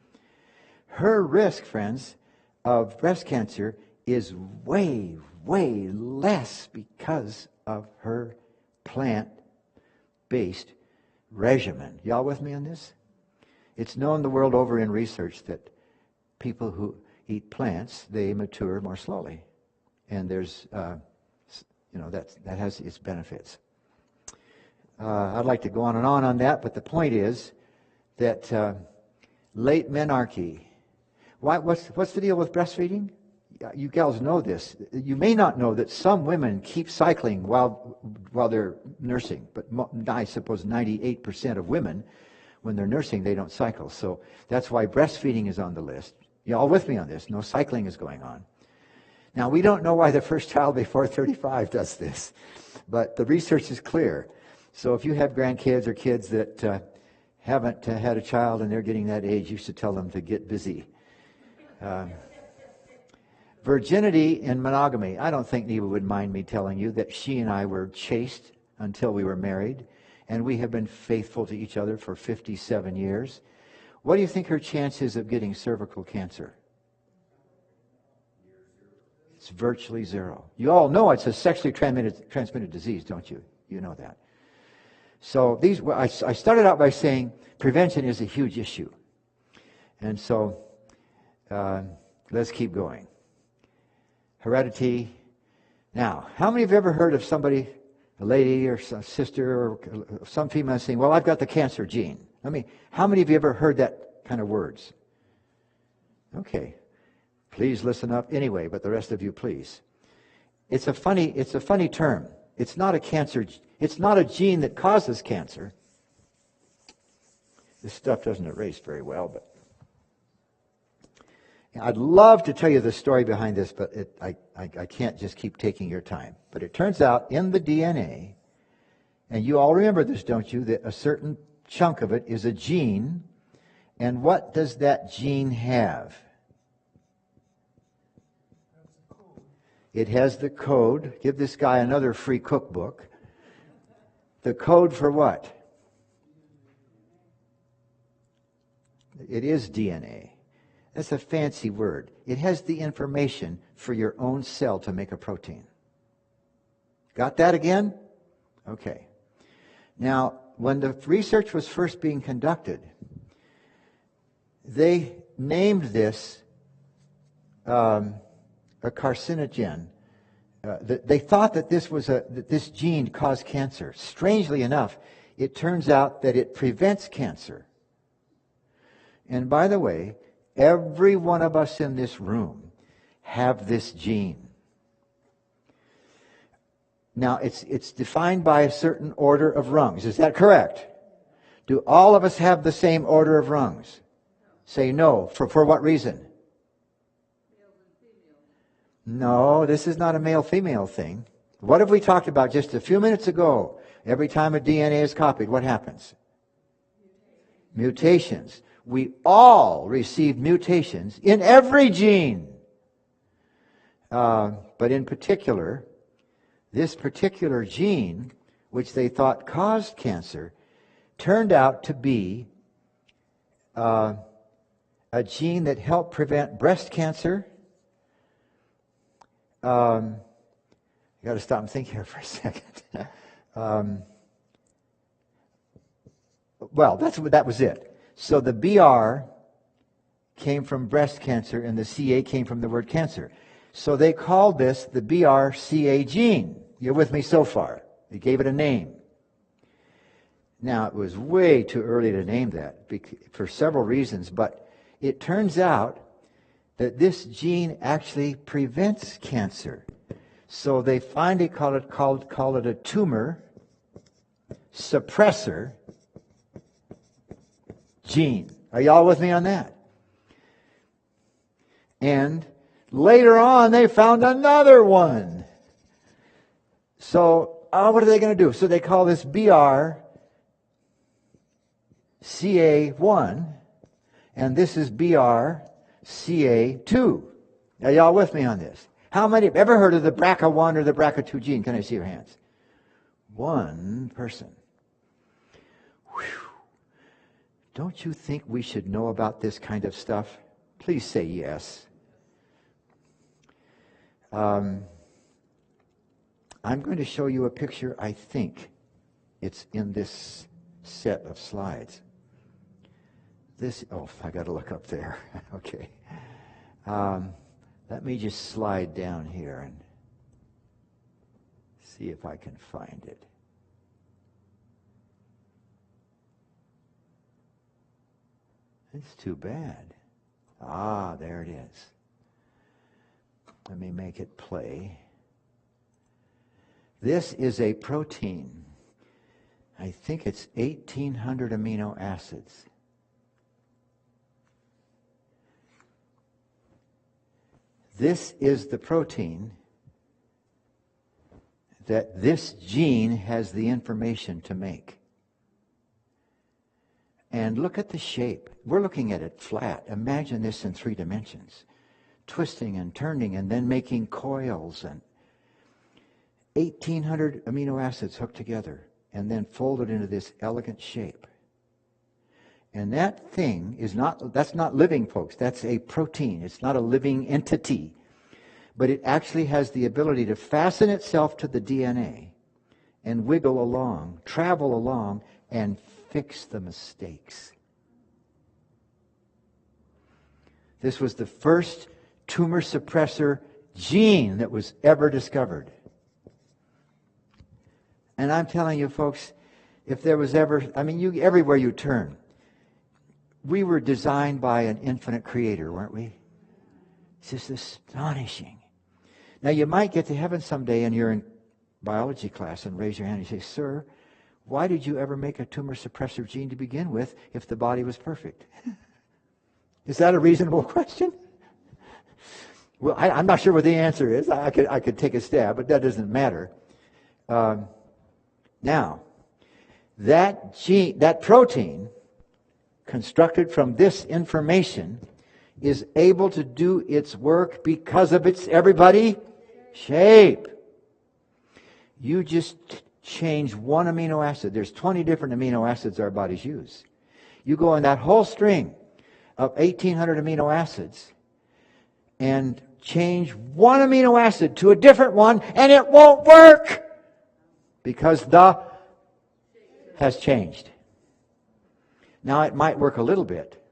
Her risk, friends, of breast cancer is way, way less because of her plant-based regimen. Y'all with me on this? It's known the world over in research that people who eat plants, they mature more slowly. And there's, that has its benefits. I'd like to go on and on that, but the point is that late menarche. What's the deal with breastfeeding? You gals know this. You may not know that some women keep cycling while they're nursing, but I suppose 98% of women, when they're nursing, they don't cycle. So that's why breastfeeding is on the list. You all with me on this? No cycling is going on. Now, we don't know why the first child before 35 does this, but the research is clear. So if you have grandkids or kids that haven't had a child and they're getting that age, you should tell them to get busy. Virginity and monogamy. I don't think Neva would mind me telling you that she and I were chaste until we were married, and we have been faithful to each other for 57 years. What do you think her chances of getting cervical cancer? It's virtually zero. You all know it's a sexually transmitted disease, don't you? You know that. So I started out by saying prevention is a huge issue. And so let's keep going. Heredity. Now, how many of you ever heard of somebody, a lady or some sister or some female saying, well, I've got the cancer gene? How many of you ever heard that kind of words? Okay. Please listen up anyway, but the rest of you, please. It's a funny term. It's not a cancer. It's not a gene that causes cancer. This stuff doesn't erase very well, but I'd love to tell you the story behind this, but I can't just keep taking your time. But it turns out in the DNA, and you all remember this, don't you, that a certain chunk of it is a gene. And what does that gene have? It has the code. Give this guy another free cookbook. The code for what? It is DNA. That's a fancy word. It has the information for your own cell to make a protein. Got that again? Okay. Now, when the research was first being conducted, they named this a carcinogen. They thought that this gene caused cancer. Strangely enough, it turns out that it prevents cancer. And by the way, every one of us in this room have this gene. Now, it's defined by a certain order of rungs. Is that correct? Do all of us have the same order of rungs? Say no. For what reason? No, this is not a male-female thing. What have we talked about just a few minutes ago? Every time a DNA is copied, what happens? Mutations. We all receive mutations in every gene. But in particular, this particular gene, which they thought caused cancer, turned out to be a gene that helped prevent breast cancer. You got to stop and think here for a second. Well, that was it. So the BR came from breast cancer and the CA came from the word cancer. So they called this the BRCA gene. You're with me so far? They gave it a name. Now, it was way too early to name that for several reasons, but it turns out that this gene actually prevents cancer. So they finally called it a tumor suppressor gene. Are y'all with me on that? And later on, they found another one. So, what are they going to do? So they call this BRCA1, and this is BRCA2. Are y'all with me on this? How many have ever heard of the BRCA1 or the BRCA2 gene? Can I see your hands? One person. Whew. Don't you think we should know about this kind of stuff? Please say yes. I'm going to show you a picture. I think it's in this set of slides. I got to look up there. Okay. Let me just slide down here and see if I can find it. It's too bad. There it is. Let me make it play. This is a protein. I think it's 1,800 amino acids. This is the protein that this gene has the information to make. And look at the shape. We're looking at it flat. Imagine this in 3 dimensions. Twisting and turning and then making coils and 1,800 amino acids hooked together and then folded into this elegant shape. And that thing that's not living, folks. That's a protein. It's not a living entity. But it actually has the ability to fasten itself to the DNA and wiggle along, travel along, and fix the mistakes. This was the first tumor suppressor gene that was ever discovered. And I'm telling you, folks, if there was ever, everywhere you turn, we were designed by an infinite creator, weren't we? It's just astonishing. Now, you might get to heaven someday and you're in biology class and raise your hand and say, "Sir, why did you ever make a tumor suppressor gene to begin with if the body was perfect?" Is that a reasonable question? Well, I'm not sure what the answer is. I could take a stab, but that doesn't matter. Now, that gene, that protein constructed from this information is able to do its work because of its, everybody, shape. You just change one amino acid. There's 20 different amino acids our bodies use. You go in that whole string of 1,800 amino acids and change one amino acid to a different one, and it won't work because the has changed. Now, it might work a little bit,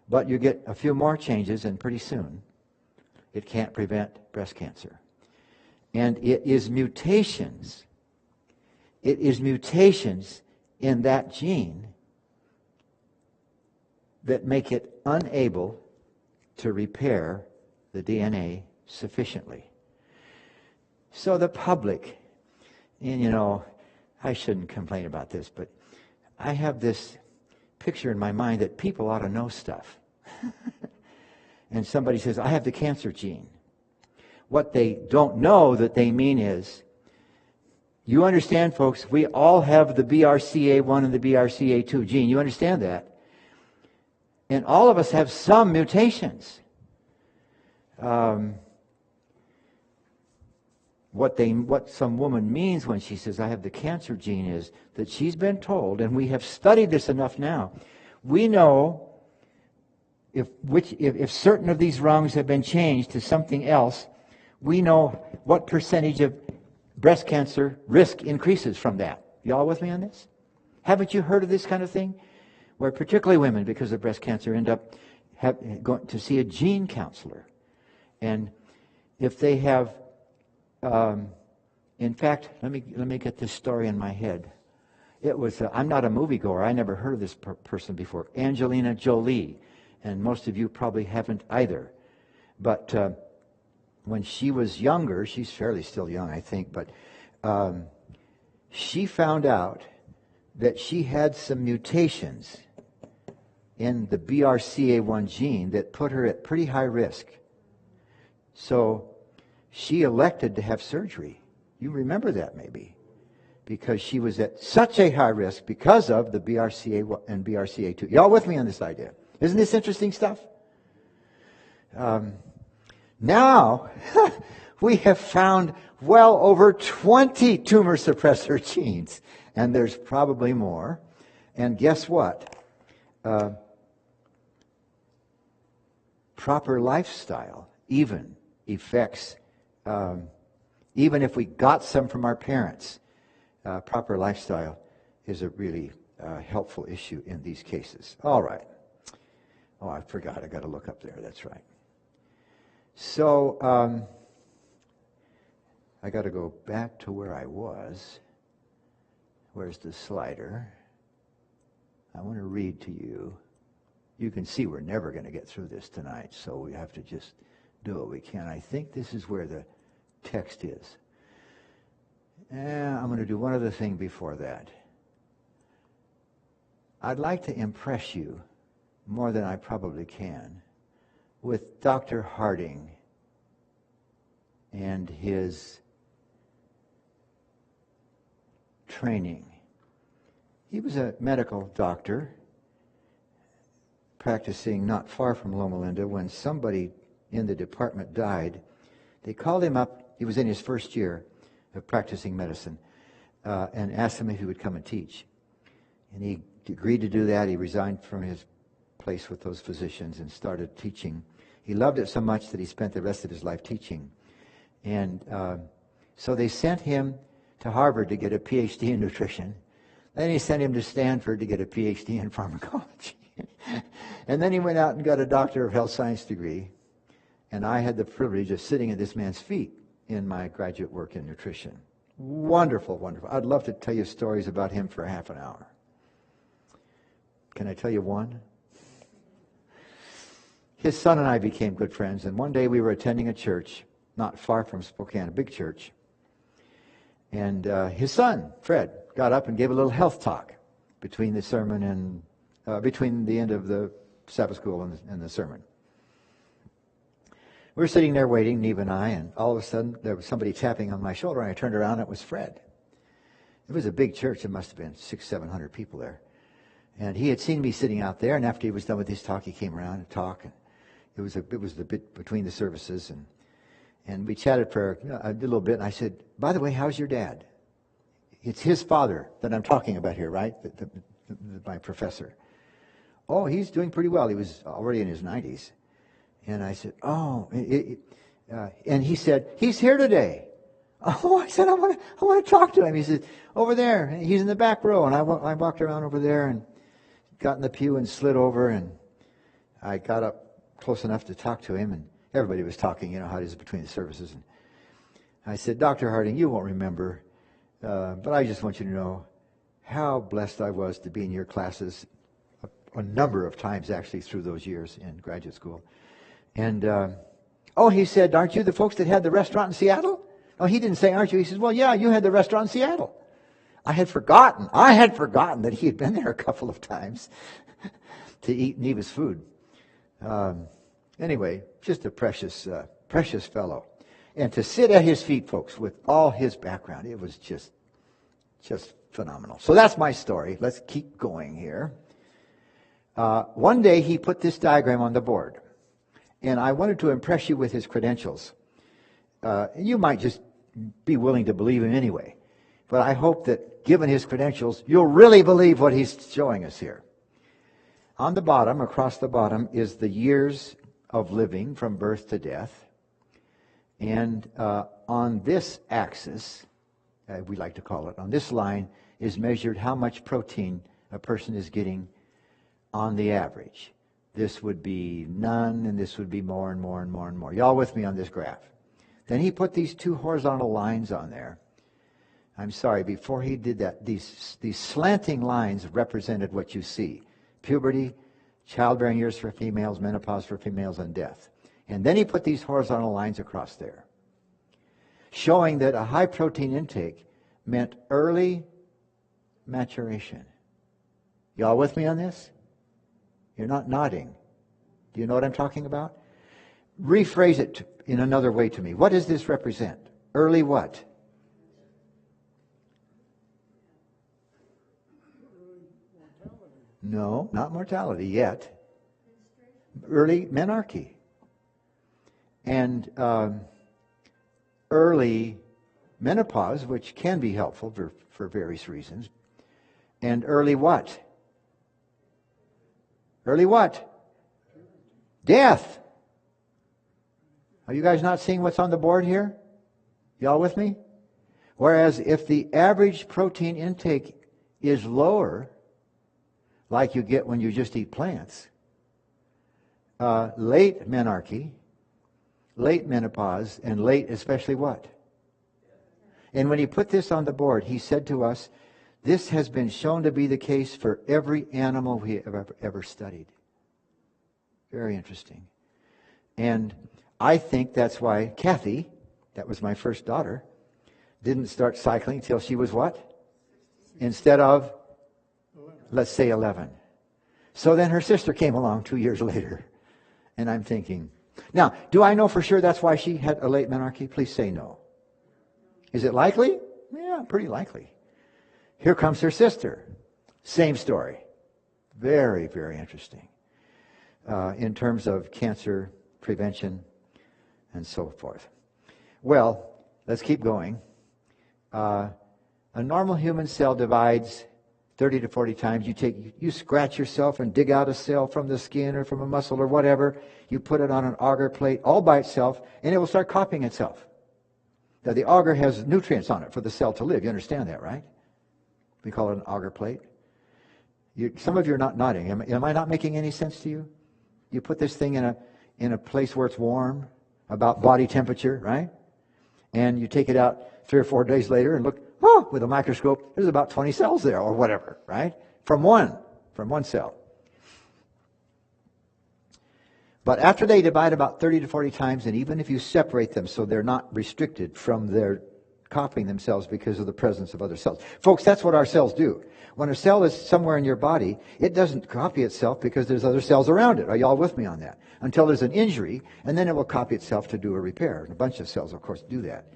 but you get a few more changes, and pretty soon it can't prevent breast cancer. And it is mutations. It is mutations in that gene that make it unable to repair the DNA sufficiently. So the public, and I shouldn't complain about this, but I have this picture in my mind that people ought to know stuff. And somebody says, "I have the cancer gene." What they don't know that they mean is, you understand, folks, we all have the BRCA1 and the BRCA2 gene. You understand that? And all of us have some mutations. What some woman means when she says, "I have the cancer gene," is that she's been told, and we have studied this enough now, we know if certain of these rungs have been changed to something else, we know what percentage of breast cancer risk increases from that. Y'all with me on this? Haven't you heard of this kind of thing? Where particularly women, because of breast cancer, end up going to see a gene counselor. And if they have, in fact, let me get this story in my head. It was, I'm not a moviegoer. I never heard of this person before. Angelina Jolie. And most of you probably haven't either. But when she was younger, she's fairly still young, I think, but she found out that she had some mutations in the BRCA1 gene that put her at pretty high risk. So she elected to have surgery. You remember that maybe, because she was at such a high risk because of the BRCA1 and BRCA2. Y'all with me on this idea? Isn't this interesting stuff? Now, we have found well over 20 tumor suppressor genes, and there's probably more. And guess what? Proper lifestyle even affects, even if we got some from our parents, proper lifestyle is a really helpful issue in these cases. All right. Oh, I forgot. I got to look up there. That's right. So, I got to go back to where I was. Where's the slider? I want to read to you. You can see we're never going to get through this tonight, so we have to just do what we can. I think this is where the text is. I'm going to do one other thing before that. I'd like to impress you more than I probably can with Dr. Harding and his training. He was a medical doctor practicing not far from Loma Linda. When somebody in the department died, they called him up. He was in his first year of practicing medicine, and asked him if he would come and teach. And he agreed to do that. He resigned from his place with those physicians and started teaching. He loved it so much that he spent the rest of his life teaching. And so they sent him to Harvard to get a PhD in nutrition. Then he sent him to Stanford to get a PhD in pharmacology. And then he went out and got a Doctor of Health Science degree. And I had the privilege of sitting at this man's feet in my graduate work in nutrition. Wonderful, wonderful. I'd love to tell you stories about him for half an hour. Can I tell you one? His son and I became good friends, and one day we were attending a church not far from Spokane, a big church. And his son, Fred, got up and gave a little health talk between the sermon and between the end of the Sabbath school and the sermon. We were sitting there waiting, Neve and I, and all of a sudden there was somebody tapping on my shoulder, and I turned around and it was Fred. It was a big church. There must have been 600-700 people there. And he had seen me sitting out there, and after he was done with his talk, he came around and talked. And it was the bit between the services, and we chatted for a little bit, and I said, by the way, how's your dad? It's his father that I'm talking about here, right? My professor. Oh, he's doing pretty well. He was already in his 90s. And I said, and he said, he's here today. Oh, I said, I want to talk to him. He said, over there. He's in the back row. And I walked around over there and got in the pew and slid over, and I got up close enough to talk to him, and everybody was talking, you know how it is between the services. And I said, Dr. Harding, you won't remember, but I just want you to know how blessed I was to be in your classes a number of times, actually, through those years in graduate school. And, he said, aren't you the folks that had the restaurant in Seattle? No, he didn't say, aren't you? He says, well, yeah, you had the restaurant in Seattle. I had forgotten that he had been there a couple of times to eat Neva's food. Anyway, just a precious fellow. And to sit at his feet, folks, with all his background, it was just phenomenal. So that's my story. Let's keep going here. One day he put this diagram on the board, and I wanted to impress you with his credentials. You might just be willing to believe him anyway, but I hope that given his credentials, you'll really believe what he's showing us here. On the bottom, across the bottom, is the years of living from birth to death. And on this axis, we like to call it, on this line, is measured how much protein a person is getting on the average. This would be none, and this would be more and more and more and more. Y'all with me on this graph? Then he put these two horizontal lines on there. I'm sorry, before he did that, these slanting lines represented what you see. Puberty, childbearing years for females, menopause for females, and death. And then he put these horizontal lines across there, showing that a high protein intake meant early maturation. Y'all with me on this? You're not nodding. Do you know what I'm talking about? Rephrase it in another way to me. What does this represent? Early what? No, not mortality yet. Early menarche. And early menopause, which can be helpful for various reasons. And early what? Early what? Death. Are you guys not seeing what's on the board here? Y'all with me? Whereas if the average protein intake is lower, like you get when you just eat plants, late menarche, late menopause, and late especially what? And when he put this on the board, he said to us, this has been shown to be the case for every animal we have ever studied. Very interesting. And I think that's why Kathy, that was my first daughter, didn't start cycling till she was what? Instead of, let's say 11. So then her sister came along 2 years later. And I'm thinking, Now, do I know for sure that's why she had a late menarche? Please say no. Is it likely? Yeah, pretty likely. Here comes her sister. Same story. Very, very interesting in terms of cancer prevention and so forth. Well, let's keep going. A normal human cell divides 30 to 40 times. You scratch yourself and dig out a cell from the skin or from a muscle or whatever. You put it on an agar plate all by itself, and it will start copying itself. Now, the agar has nutrients on it for the cell to live. You understand that, right? We call it an agar plate. Some of you are not nodding. Am I not making any sense to you? You put this thing in a place where it's warm, about body temperature, right? And you take it out 3 or 4 days later and look, with a microscope, there's about 20 cells there or whatever, right? From one cell. But after they divide about 30 to 40 times, and even if you separate them so they're not restricted from their copying themselves because of the presence of other cells. Folks, that's what our cells do. When a cell is somewhere in your body, it doesn't copy itself because there's other cells around it. Are you all with me on that? Until there's an injury, and then it will copy itself to do a repair. And a bunch of cells, of course, do that.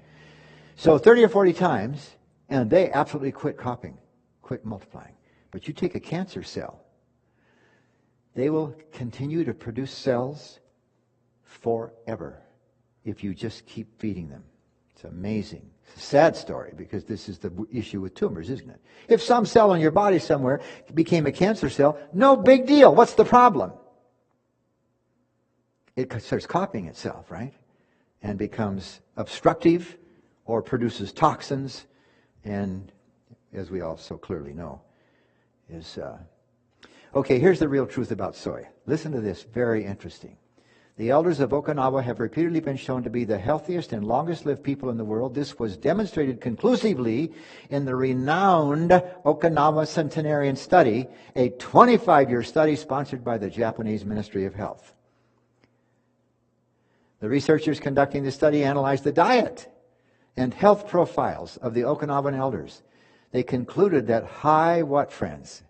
So 30 or 40 times, and they absolutely quit copying, quit multiplying. But you take a cancer cell, they will continue to produce cells forever if you just keep feeding them. It's amazing. It's a sad story because this is the issue with tumors, isn't it? If some cell in your body somewhere became a cancer cell, no big deal. What's the problem? It starts copying itself, right? And becomes obstructive or produces toxins, and as we all so clearly know, is... Okay, here's the real truth about soy. Listen to this, very interesting. The elders of Okinawa have repeatedly been shown to be the healthiest and longest-lived people in the world. This was demonstrated conclusively in the renowned Okinawa Centenarian Study, a 25-year study sponsored by the Japanese Ministry of Health. The researchers conducting the study analyzed the diet and health profiles of the Okinawan elders. They concluded that high what, friends?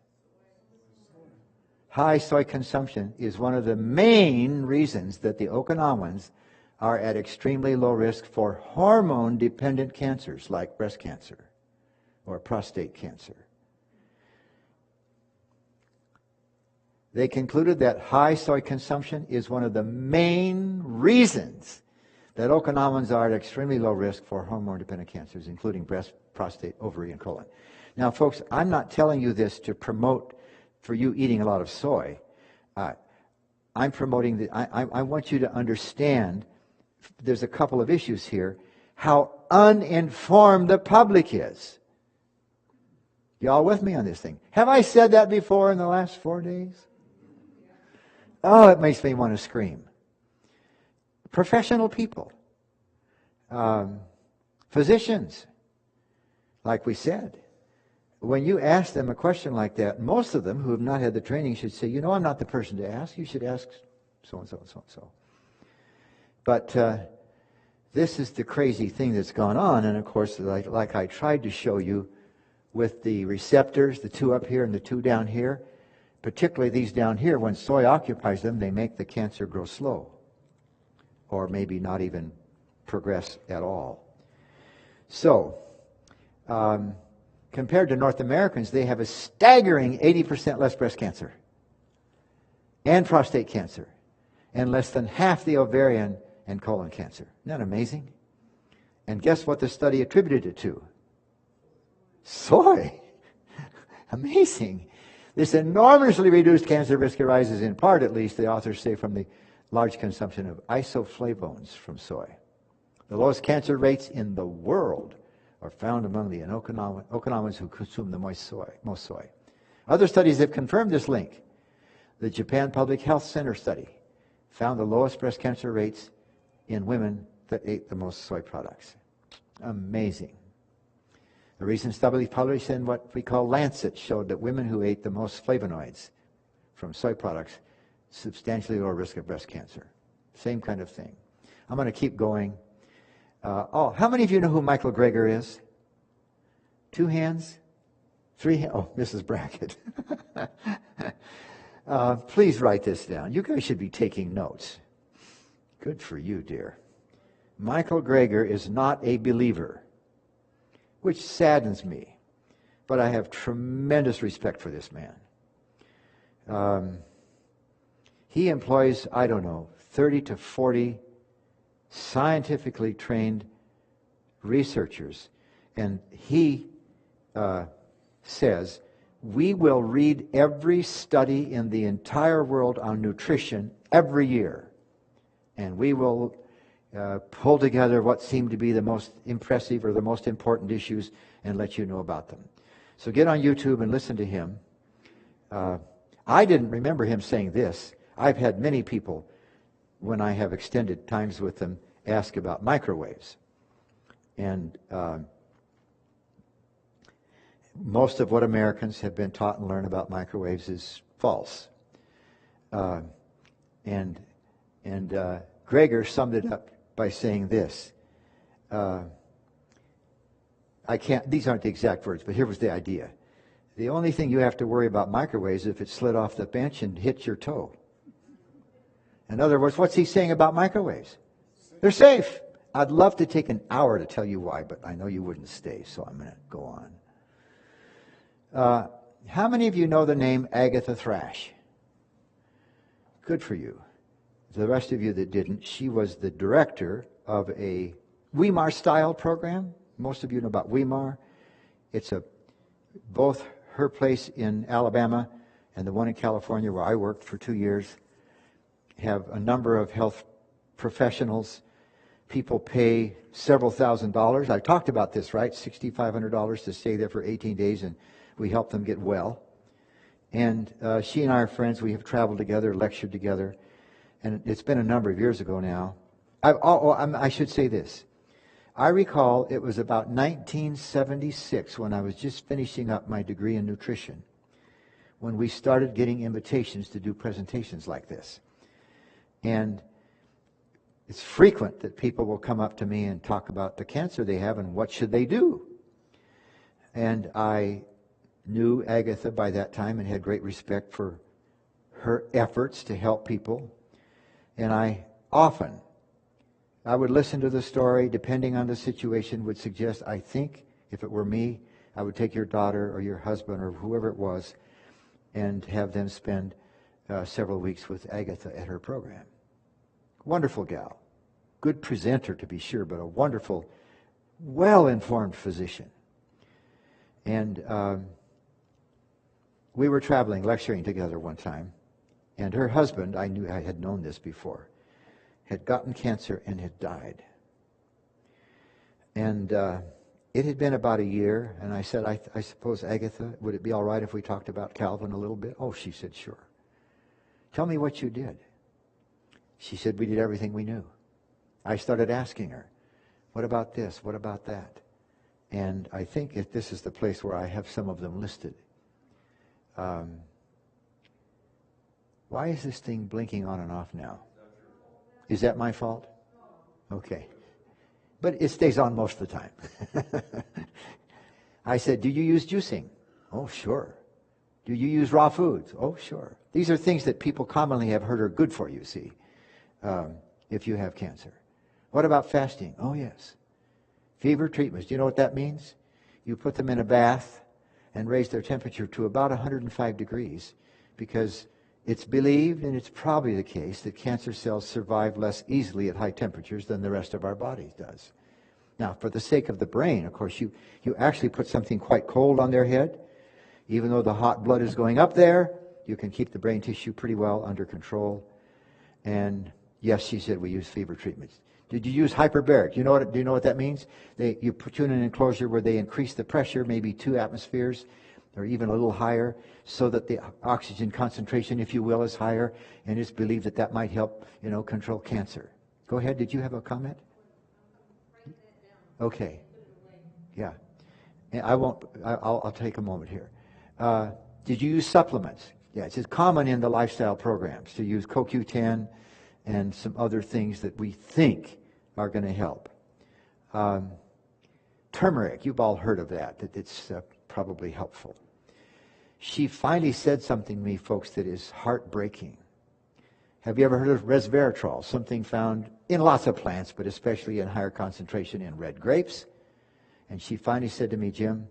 High soy consumption is one of the main reasons that the Okinawans are at extremely low risk for hormone-dependent cancers like breast cancer or prostate cancer. They concluded that high soy consumption is one of the main reasons that Okinawans are at extremely low risk for hormone-dependent cancers, including breast, prostate, ovary, and colon. Now, folks, I'm not telling you this to promote for you eating a lot of soy. I'm promoting I want you to understand there's a couple of issues here. How uninformed the public is. Y'all with me on this thing? Have I said that before in the last 4 days? Oh, it makes me want to scream. Professional people. Physicians. Like we said. When you ask them a question like that, most of them who have not had the training should say, you know, I'm not the person to ask. You should ask so-and-so and so-and-so. But this is the crazy thing that's gone on. And, of course, like I tried to show you with the receptors, the 2 up here and the 2 down here, particularly these down here, when soy occupies them, they make the cancer grow slow or maybe not even progress at all. So... compared to North Americans, they have a staggering 80% less breast cancer and prostate cancer and less than half the ovarian and colon cancer. Isn't that amazing? And guess what the study attributed it to? Soy. Amazing. This enormously reduced cancer risk arises in part, at least, the authors say, from the large consumption of isoflavones from soy. The lowest cancer rates in the world are found among the Okinawans who consume the most soy. Other studies have confirmed this link. The Japan Public Health Center study found the lowest breast cancer rates in women that ate the most soy products. Amazing. A recent study published in what we call Lancet showed that women who ate the most flavonoids from soy products substantially lower risk of breast cancer. Same kind of thing. I'm going to keep going. How many of you know who Michael Greger is? 2 hands? 3 hands? Oh, Mrs. Brackett. Please write this down. You guys should be taking notes. Good for you, dear. Michael Greger is not a believer, which saddens me. But I have tremendous respect for this man. He employs, 30 to 40 scientifically trained researchers. And he says, we will read every study in the entire world on nutrition every year. And we will pull together what seem to be the most impressive or the most important issues and let you know about them. So get on YouTube and listen to him. I didn't remember him saying this. I've had many people, when I have extended times with them, ask about microwaves. And most of what Americans have been taught and learned about microwaves is false. And Greger summed it up by saying this. These aren't the exact words, but here was the idea. The only thing you have to worry about microwaves is if it slid off the bench and hit your toe. In other words, what's he saying about microwaves? They're safe. I'd love to take an hour to tell you why, but I know you wouldn't stay, so I'm going to go on. How many of you know the name Agatha Thrash? Good for you. The rest of you that didn't, she was the director of a Weimar-style program. Most of you know about Weimar. It's both her place in Alabama and the one in California where I worked for 2 years have a number of health professionals. People pay several $1,000s. I talked about this, right? $6,500 to stay there for 18 days, and we help them get well. And she and I are friends. We have traveled together, lectured together. And it's been a number of years ago now. I should say this. I recall it was about 1976 when I was just finishing up my degree in nutrition when we started getting invitations to do presentations like this. And it's frequent that people will come up to me and talk about the cancer they have and what should they do. And I knew Agatha by that time and had great respect for her efforts to help people. And I would listen to the story, depending on the situation, would suggest, I think, if it were me, I would take your daughter or your husband or whoever it was and have them spend several weeks with Agatha at her program. Wonderful gal. Good presenter, to be sure, but a wonderful, well-informed physician. And we were traveling, lecturing together one time. And her husband, I knew I had known this before, had gotten cancer and had died. And it had been about a year, and I said, I suppose, Agatha, would it be all right if we talked about Calvin a little bit? Oh, she said, sure. Tell me what you did. She said, we did everything we knew. I started asking her, what about this? What about that? And I think if this is the place where I have some of them listed. Why is this thing blinking on and off now? Is that my fault? Okay. But it stays on most of the time. I said, do you use juicing? Oh, sure. Do you use raw foods? Oh, sure. These are things that people commonly have heard are good for you, see, if you have cancer. What about fasting? Oh, yes. Fever treatments. Do you know what that means? You put them in a bath and raise their temperature to about 105 degrees because it's believed, and it's probably the case, that cancer cells survive less easily at high temperatures than the rest of our body does. Now, for the sake of the brain, of course, you actually put something quite cold on their head. Even though the hot blood is going up there, you can keep the brain tissue pretty well under control. And yes, she said we use fever treatments. Did you use hyperbaric? Do you know what that means? You put you in an enclosure where they increase the pressure, maybe 2 atmospheres, or even a little higher, so that the oxygen concentration, if you will, is higher, and it's believed that that might help, control cancer. Go ahead. Did you have a comment? Okay. Yeah. And I'll take a moment here. Did you use supplements? Yeah, it's common in the lifestyle programs to use CoQ10 and some other things that we think are going to help. Turmeric, you've all heard of that it's probably helpful. She finally said something to me, folks, that is heartbreaking. Have you ever heard of resveratrol? Something found in lots of plants, but especially in higher concentration in red grapes. And she finally said to me, Jim,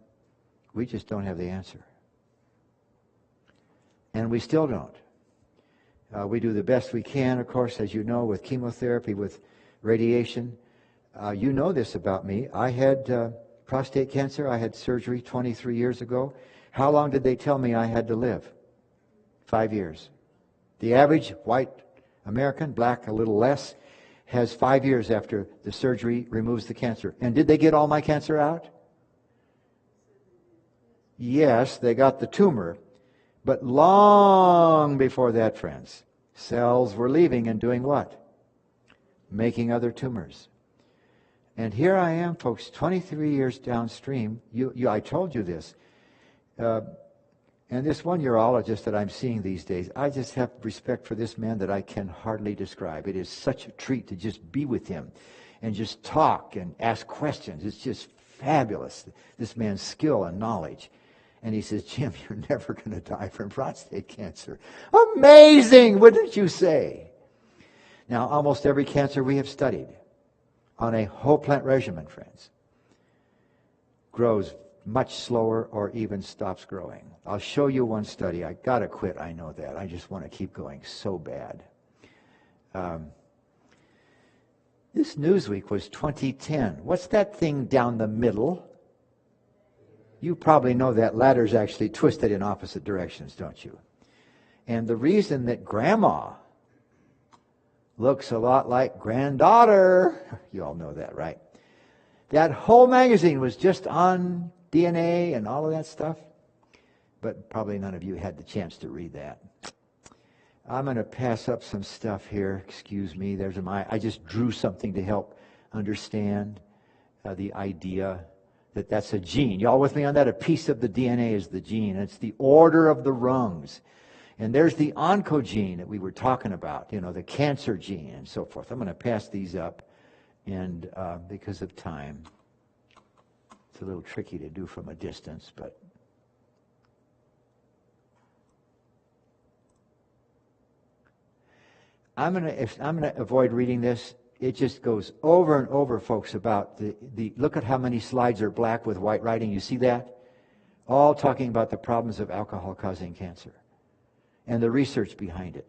we just don't have the answer. And we still don't. We do the best we can, of course, as you know, with chemotherapy, with radiation. You know this about me. I had prostate cancer. I had surgery 23 years ago. How long did they tell me I had to live? 5 years. The average white American, black a little less, has 5 years after the surgery removes the cancer. And did they get all my cancer out? Yes, they got the tumor. But long before that, friends, cells were leaving and doing what? Making other tumors. And here I am, folks, 23 years downstream. I told you this. And this one urologist that I'm seeing these days, I just have respect for this man that I can hardly describe. It is such a treat to just be with him and just talk and ask questions. It's just fabulous, this man's skill and knowledge. And he says, Jim, you're never going to die from prostate cancer. Amazing, wouldn't you say? Now, almost every cancer we have studied on a whole plant regimen, friends, grows much slower or even stops growing. I'll show you one study. I got to quit, I know that. I just want to keep going so bad. This Newsweek was 2010. What's that thing down the middle? You probably know that ladder's actually twisted in opposite directions, don't you? And the reason that grandma looks a lot like granddaughter, you all know that, right? That whole magazine was just on DNA and all of that stuff. But probably none of you had the chance to read that. I'm going to pass up some stuff here. Excuse me. I just drew something to help understand the idea that that's a gene. Y'all with me on that? A piece of the DNA is the gene. It's the order of the rungs. And there's the oncogene that we were talking about, the cancer gene and so forth. I'm going to pass these up, and because of time, it's a little tricky to do from a distance, but I'm going to avoid reading this. It just goes over and over, folks, about the look at how many slides are black with white writing. You see that? All talking about the problems of alcohol causing cancer and the research behind it.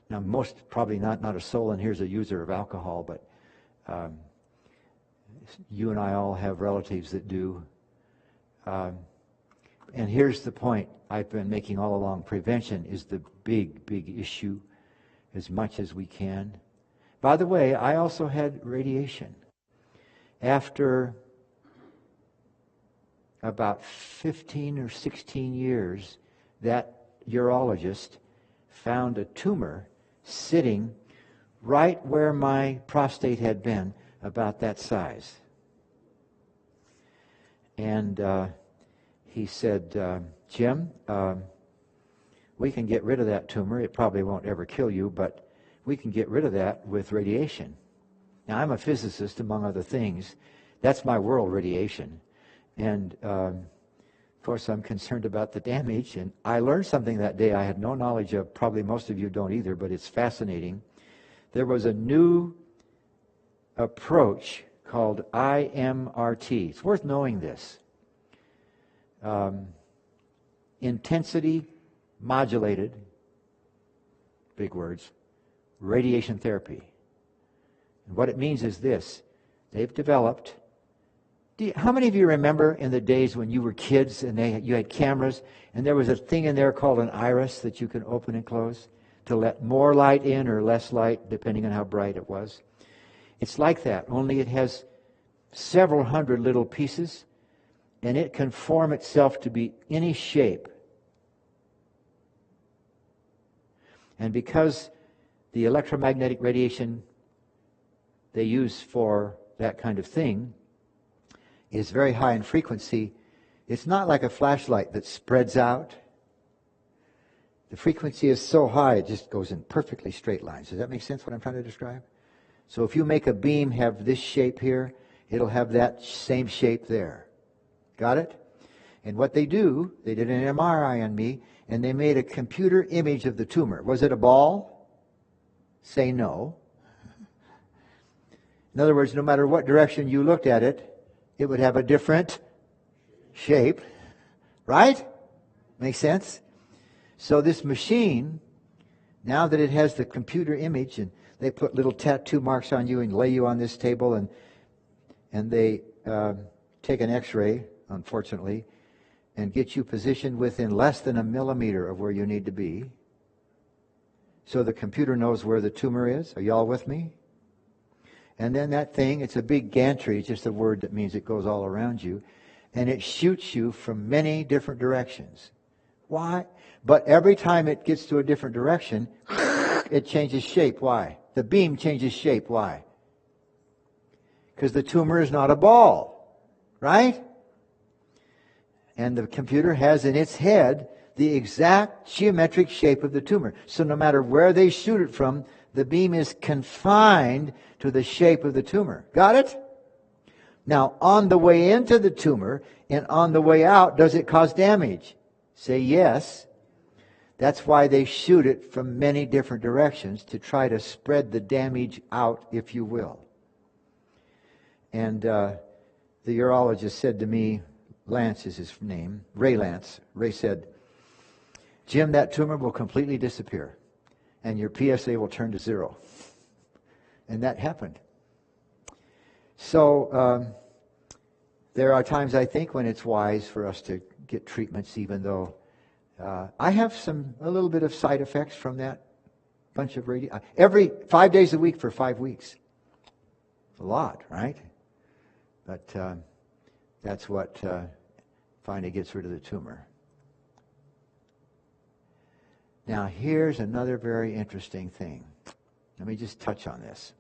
Now, probably not a soul in here is a user of alcohol, but you and I all have relatives that do. And here's the point I've been making all along. Prevention is the big, big issue as much as we can. By the way, I also had radiation. After about 15 or 16 years, that urologist found a tumor sitting right where my prostate had been, about that size. And he said, Jim, we can get rid of that tumor. It probably won't ever kill you, but we can get rid of that with radiation. Now, I'm a physicist, among other things. That's my world, radiation. And, of course, I'm concerned about the damage. And I learned something that day I had no knowledge of. Probably most of you don't either, but it's fascinating. There was a new approach called IMRT. It's worth knowing this. Intensity modulated, big words, radiation therapy. And what it means is this. They've developed. How many of you remember in the days when you were kids and you had cameras and there was a thing in there called an iris that you can open and close to let more light in or less light depending on how bright it was? It's like that, only it has several hundred little pieces and it can form itself to be any shape. And because the electromagnetic radiation they use for that kind of thing is very high in frequency, it's not like a flashlight that spreads out. The frequency is so high, it just goes in perfectly straight lines. Does that make sense, what I'm trying to describe? So if you make a beam have this shape here, it'll have that same shape there. Got it? And what they do, they did an MRI on me, and they made a computer image of the tumor. Was it a ball? say no. In other words, no matter what direction you looked at it, it would have a different shape. Right? Makes sense? So this machine, now that it has the computer image, and they put little tattoo marks on you and lay you on this table, and they take an x-ray, unfortunately, and get you positioned within less than a millimeter of where you need to be. So the computer knows where the tumor is. Are you all with me? And then that thing, it's a big gantry, it's just a word that means it goes all around you, and it shoots you from many different directions. Why? But every time it gets to a different direction, it changes shape. Why? The beam changes shape. Why? Because the tumor is not a ball, right? And the computer has in its head the exact geometric shape of the tumor. So no matter where they shoot it from, the beam is confined to the shape of the tumor. Got it? Now, on the way into the tumor and on the way out, does it cause damage? Say yes. That's why they shoot it from many different directions, to try to spread the damage out, if you will. And the urologist said to me, Lance is his name, Ray Lance. Ray said, Jim, that tumor will completely disappear and your PSA will turn to 0. And that happened. So there are times, I think, when it's wise for us to get treatments, even though I have a little bit of side effects from that bunch of every 5 days a week for 5 weeks. A lot, right? But that's what finally gets rid of the tumor. Now, here's another very interesting thing. Let me just touch on this.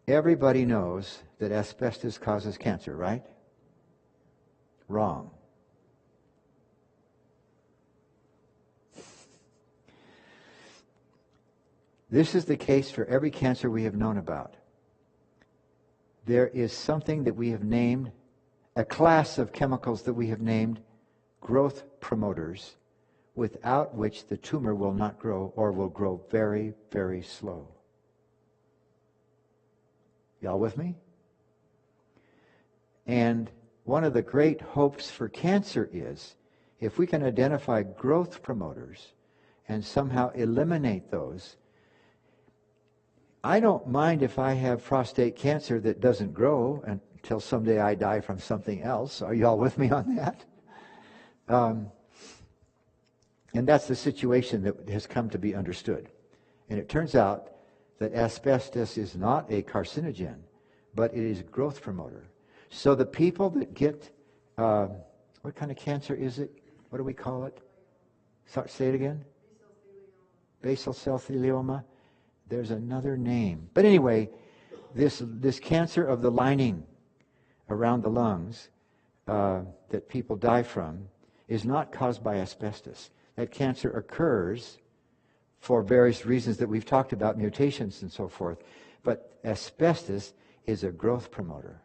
Everybody knows that asbestos causes cancer, right? Wrong. This is the case for every cancer we have known about. There is something that we have named, a class of chemicals that we have named growth promoters, without which the tumor will not grow, or will grow very, very slow. Y'all with me? And one of the great hopes for cancer is, if we can identify growth promoters and somehow eliminate those. I don't mind if I have prostate cancer that doesn't grow until someday I die from something else. Are y'all with me on that? And that's the situation that has come to be understood. And it turns out that asbestos is not a carcinogen, but it is a growth promoter. So the people that get, what kind of cancer is it? What do we call it? Say it again. Basal cell thelioma. There's another name. But anyway, this cancer of the lining around the lungs that people die from is not caused by asbestos. That cancer occurs for various reasons that we've talked about, mutations and so forth. But asbestos is a growth promoter.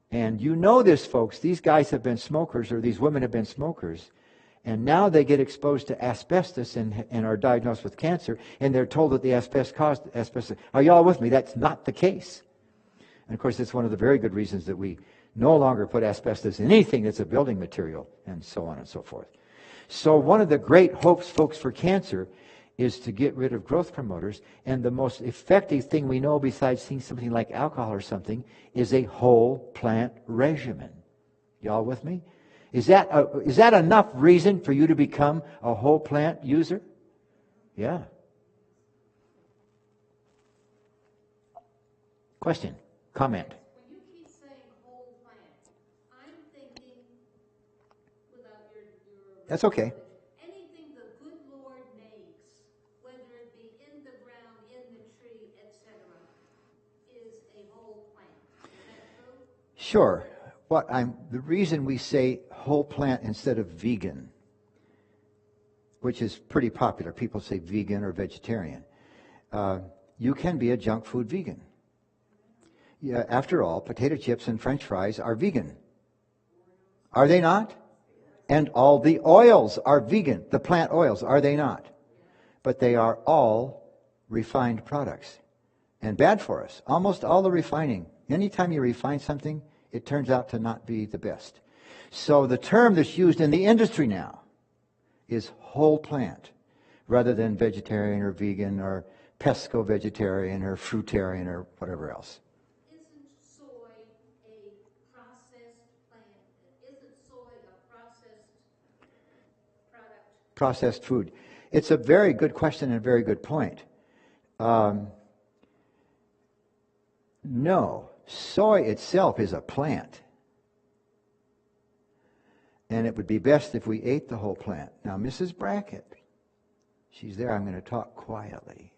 And you know this, folks. These guys have been smokers, or these women have been smokers. And now they get exposed to asbestos and are diagnosed with cancer, and they're told that the asbestos caused asbestos. Are you all with me? That's not the case. And of course, it's one of the very good reasons that we no longer put asbestos in anything that's a building material, and so on and so forth. So one of the great hopes, folks, for cancer is to get rid of growth promoters. And the most effective thing we know, besides seeing something like alcohol or something, is a whole plant regimen. Y'all with me? Is that enough reason for you to become a whole plant user? Yeah. Question? Comment? When you keep saying whole plant, I'm thinking, without your That's okay. anything the good Lord makes, whether it be in the ground, in the tree, etc., is a whole plant. Is that true? Sure. The reason we say whole plant instead of vegan, which is pretty popular. People say vegan or vegetarian. You can be a junk food vegan. Yeah, after all, potato chips and French fries are vegan. Are they not? And all the oils are vegan. The plant oils, are they not? but they are all refined products and bad for us. Almost all the refining. Anytime you refine something, it turns out to not be the best. So the term that's used in the industry now is whole plant, rather than vegetarian or vegan or pesco-vegetarian or fruitarian or whatever else. Isn't soy a processed plant? Isn't soy a processed product? Processed food. It's a very good question and a very good point. No, soy itself is a plant. And it would be best if we ate the whole plant. Now, Mrs. Brackett, she's there. I'm going to talk quietly.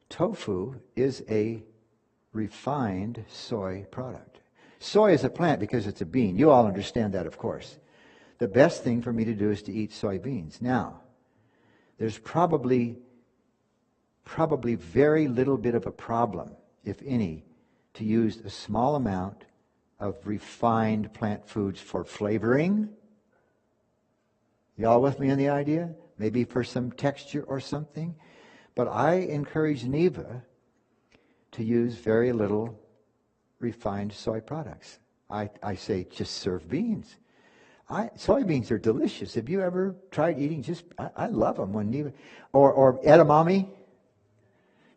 Tofu is a refined soy product. Soy is a plant because it's a bean. You all understand that, of course. The best thing for me to do is to eat soybeans. Now, there's probably very little bit of a problem, if any, to use a small amount of refined plant foods for flavoring. Y'all with me on the idea? Maybe for some texture or something. But I encourage Neva to use very little refined soy products. I say just serve beans. Soybeans are delicious. Have you ever tried eating I love them when Neva, or edamame?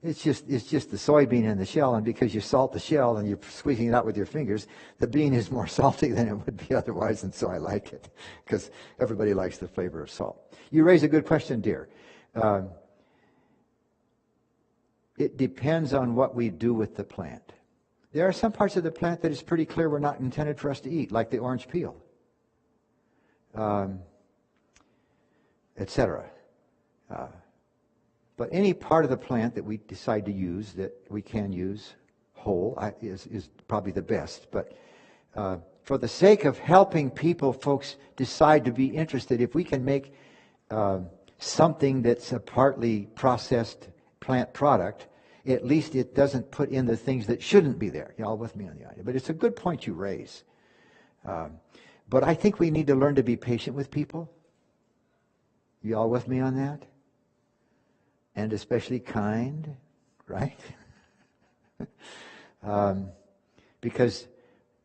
It's just the soybean in the shell, and because you salt the shell and you're squeezing it out with your fingers, the bean is more salty than it would be otherwise, and so I like it, because everybody likes the flavor of salt. You raise a good question, dear. It depends on what we do with the plant. There are some parts of the plant that it's pretty clear were not intended for us to eat, like the orange peel, etc. But any part of the plant that we decide to use, that we can use whole, is probably the best. But for the sake of helping people, folks, decide to be interested, if we can make something that's a partly processed plant product, at least it doesn't put in the things that shouldn't be there. Y'all with me on the idea? But it's a good point you raise. But I think we need to learn to be patient with people. Y'all with me on that? And especially kind, right? Because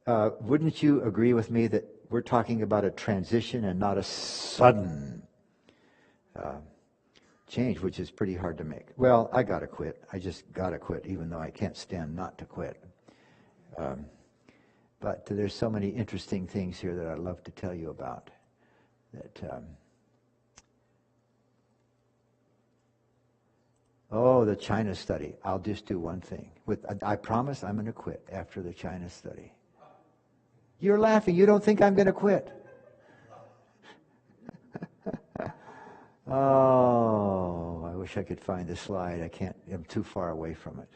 wouldn't you agree with me that we're talking about a transition and not a sudden change, which is pretty hard to make? Well, I got to quit. I just got to quit, even though I can't stand not to quit. But there's so many interesting things here that I'd love to tell you about. The China study. I'll just do one thing. I promise I'm going to quit after the China study. You're laughing. You don't think I'm going to quit. Oh, I wish I could find the slide. I can't. I'm too far away from it.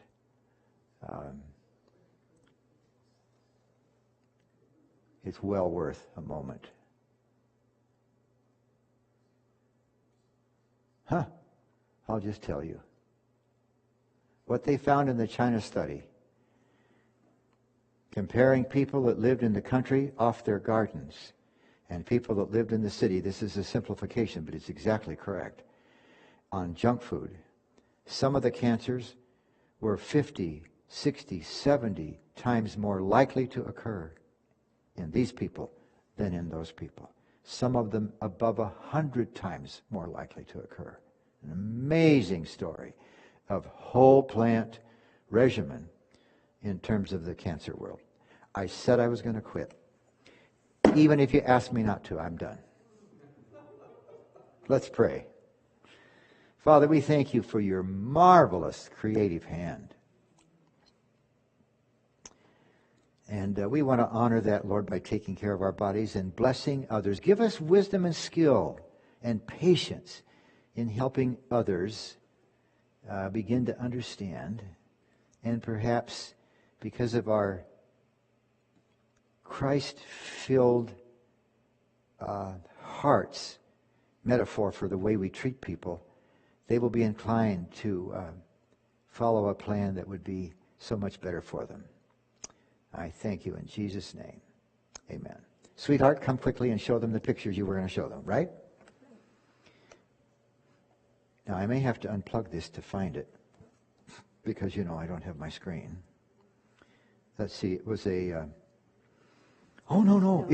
It's well worth a moment. I'll just tell you. What they found in the China study, comparing people that lived in the country off their gardens and people that lived in the city, this is a simplification, but it's exactly correct, on junk food, some of the cancers were 50, 60, 70 times more likely to occur in these people than in those people. Some of them above 100 times more likely to occur. An amazing story of whole plant regimen in terms of the cancer world. I said I was going to quit. Even if you ask me not to, I'm done. Let's pray. Father, we thank you for your marvelous creative hand. And we want to honor that, Lord, by taking care of our bodies and blessing others. Give us wisdom and skill and patience in helping others begin to understand, and perhaps because of our Christ-filled hearts, metaphor for the way we treat people, they will be inclined to follow a plan that would be so much better for them. I thank you in Jesus' name. Amen. Sweetheart, come quickly and show them the pictures you were going to show them, right? Now, I may have to unplug this to find it, because, you know, I don't have my screen. Let's see, it was a... no,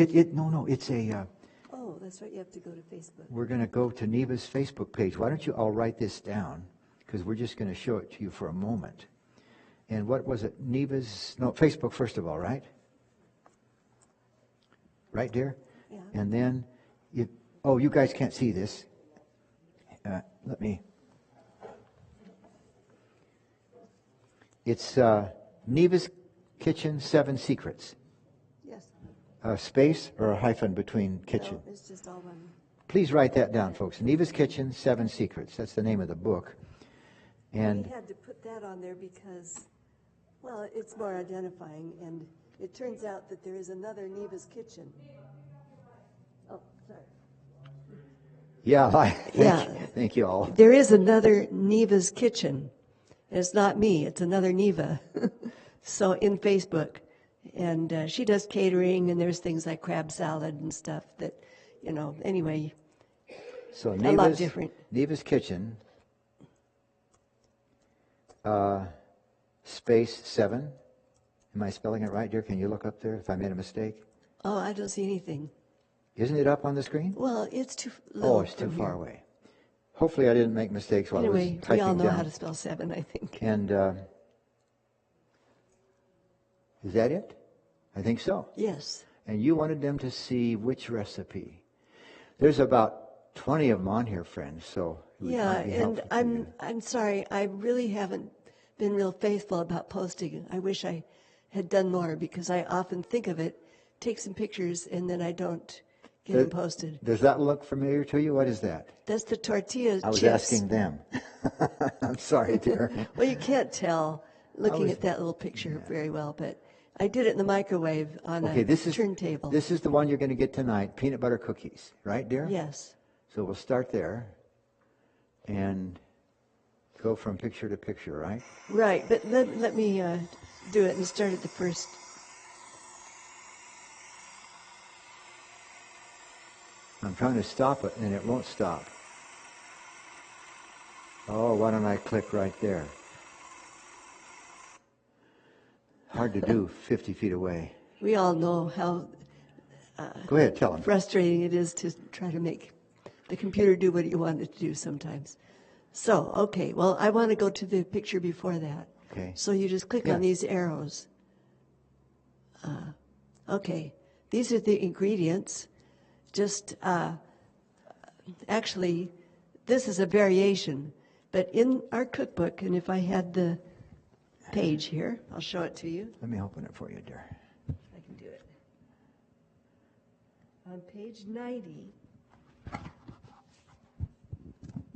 it's a... Oh, that's right, you have to go to Facebook. We're going to go to Neva's Facebook page. Why don't you all write this down, because we're just going to show it to you for a moment. And what was it? Neva's... No, Facebook first of all, right? Right, dear? Yeah. And then... you guys can't see this. Let me... It's Neva's Kitchen 7 Secrets. Yes. A space or a hyphen between kitchen? No, it's just all one. Please write that down, folks. Neva's Kitchen 7 Secrets. That's the name of the book. And We had to put that on there because, well, it's more identifying, and it turns out that there is another Neva's Kitchen. Oh, sorry. yeah, Yeah. Thank you all. There is another Neva's Kitchen. It's not me, it's another Neva. So in Facebook. And she does catering, and there's things like crab salad and stuff that, you know, anyway, So a lot different. Neva's Kitchen, space 7. Am I spelling it right, dear? Can you look up there if I made a mistake? Oh, I don't see anything. Isn't it up on the screen? Well, it's too low. Oh, it's too from far here. away. Hopefully I didn't make mistakes while I Anyway, was typing we all know down. how to spell 7, I think. And is that it? I think so. Yes. And you wanted them to see which recipe. There's about 20 of them on here, friends, so it Yeah, might be and helpful to you. I'm sorry, I really haven't been real faithful about posting. I wish I had done more because I often think of it, take some pictures, and then I don't get them posted. Does that look familiar to you? What is that? That's the tortilla I was chips. asking them. I'm sorry, dear. Well, you can't tell looking at that little picture very well, but I did it in the microwave on Okay, a this is turntable. This is the one you're going to get tonight, peanut butter cookies, right, dear? Yes. So we'll start there and go from picture to picture, right? Right, but let me do it and start at the first. I'm trying to stop it, and it won't stop. Oh, why don't I click right there? Hard to do 50 feet away. We all know how Go ahead, tell them. frustrating it is to try to make the computer do what you want it to do sometimes. So, okay, well, I want to go to the picture before that. Okay. So you just click Yeah. on these arrows. Okay, these are the ingredients. Just, actually, this is a variation, but in our cookbook, and if I had the page here, I'll show it to you. Let me open it for you, dear. I can do it. On page 90,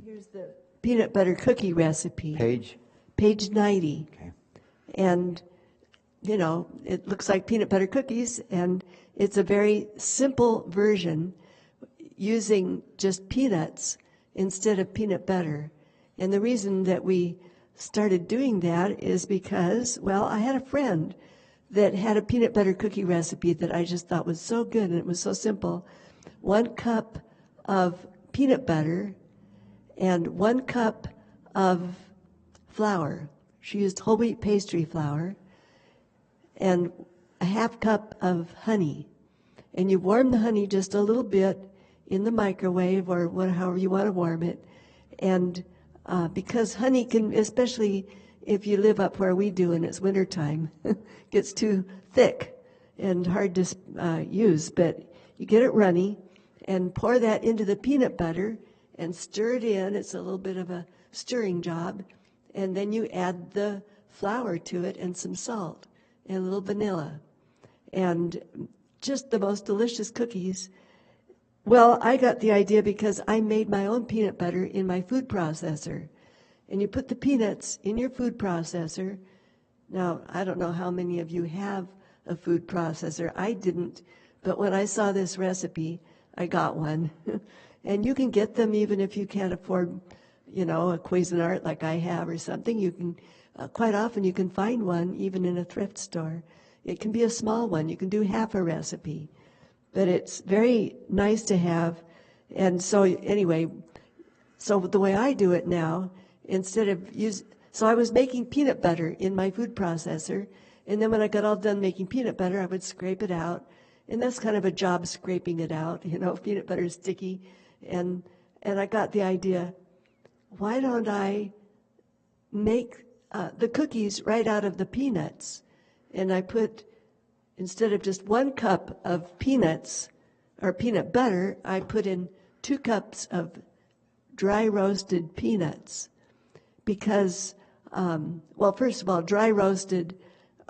here's the peanut butter cookie recipe. Page? Page 90. Okay. And, you know, it looks like peanut butter cookies, and it's a very simple version using just peanuts instead of peanut butter. And the reason that we started doing that is because, well, I had a friend that had a peanut butter cookie recipe that I just thought was so good, and it was so simple. 1 cup of peanut butter and 1 cup of flour. She used whole wheat pastry flour and a 1/2 cup of honey. And you warm the honey just a little bit in the microwave or however you want to warm it. And because honey can, especially if you live up where we do and it's wintertime, gets too thick and hard to use. But you get it runny and pour that into the peanut butter and stir it in. It's a little bit of a stirring job. And then you add the flour to it and some salt and a little vanilla. And just the most delicious cookies. Well, I got the idea because I made my own peanut butter in my food processor. And you put the peanuts in your food processor. Now, I don't know how many of you have a food processor. I didn't, but when I saw this recipe, I got one. And you can get them even if you can't afford, you know, a Cuisinart like I have or something. You can, quite often you can find one even in a thrift store. It can be a small one. You can do half a recipe. But it's very nice to have. And so anyway, So the way I do it now, so I was making peanut butter in my food processor, and then when I got all done making peanut butter, I would scrape it out, and that's kind of a job, scraping it out. Peanut butter is sticky, and I got the idea, why don't I make the cookies right out of the peanuts? And I put, instead of just 1 cup of peanuts or peanut butter, I put in 2 cups of dry roasted peanuts because, first of all, dry roasted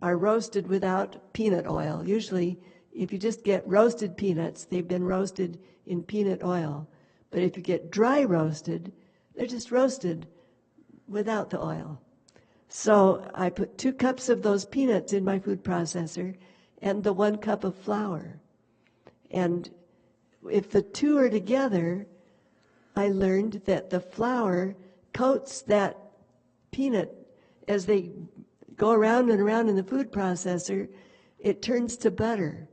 are roasted without peanut oil. Usually, if you just get roasted peanuts, they've been roasted in peanut oil. But if you get dry roasted, they're just roasted without the oil. So I put 2 cups of those peanuts in my food processor and the 1 cup of flour. And if the two are together, I learned that the flour coats that peanut as they go around and around in the food processor, it turns to butter.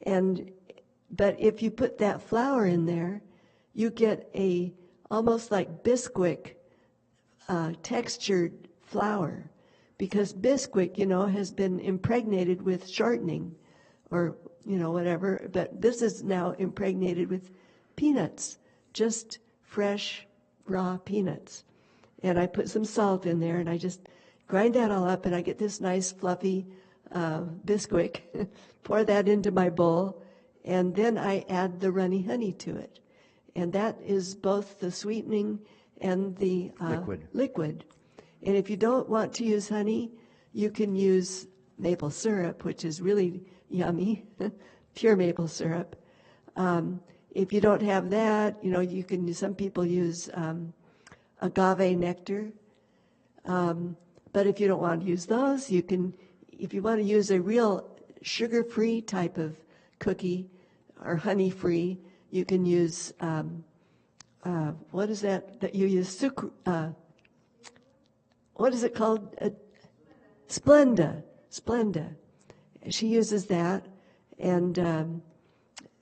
But if you put that flour in there, you get a almost like Bisquick textured flour, because Bisquick, has been impregnated with shortening or, whatever, but this is now impregnated with peanuts, just fresh, raw peanuts. And I put some salt in there, and I just grind that all up, and I get this nice fluffy Bisquick, pour that into my bowl, and then I add the runny honey to it. And that is both the sweetening and the liquid. And if you don't want to use honey, you can use maple syrup, which is really yummy, pure maple syrup. If you don't have that, some people use agave nectar. But if you don't want to use those, if you want to use a real sugar-free type of cookie or honey-free, you can use, what is that you use? What is it called? Splenda. She uses that, and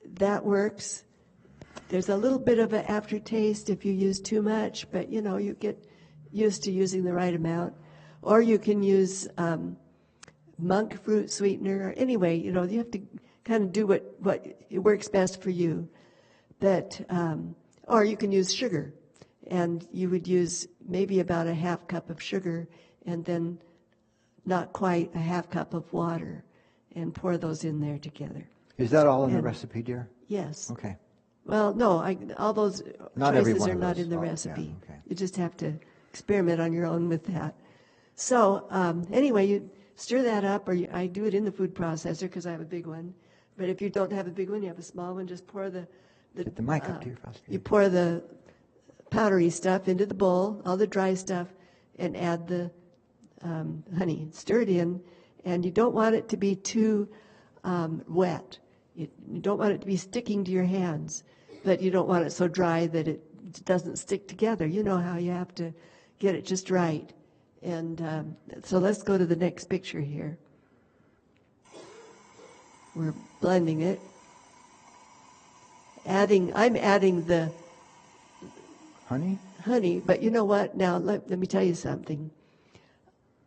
that works. There's a little bit of an aftertaste if you use too much, but you get used to using the right amount. Or you can use monk fruit sweetener. Or anyway, you have to kind of do what works best for you. But or you can use sugar, and you would use maybe about a 1/2 cup of sugar, and then not quite a 1/2 cup of water, and pour those in there together. Is that all in the recipe, dear? Yes. Okay. Well, no, all those Not every choices one are of not those. in the Oh, yeah, recipe. okay. You just have to experiment on your own with that. So anyway, you stir that up, or I do it in the food processor because I have a big one. But if you don't have a big one, you have a small one, just pour the Get the mic up to your face. you pour the powdery stuff into the bowl, all the dry stuff, and add the honey. Stir it in, and you don't want it to be too wet. You don't want it to be sticking to your hands, but you don't want it so dry that it doesn't stick together. You know how you have to get it just right. And so let's go to the next picture here. We're blending it. I'm adding the honey, but you know what? Now let me tell you something.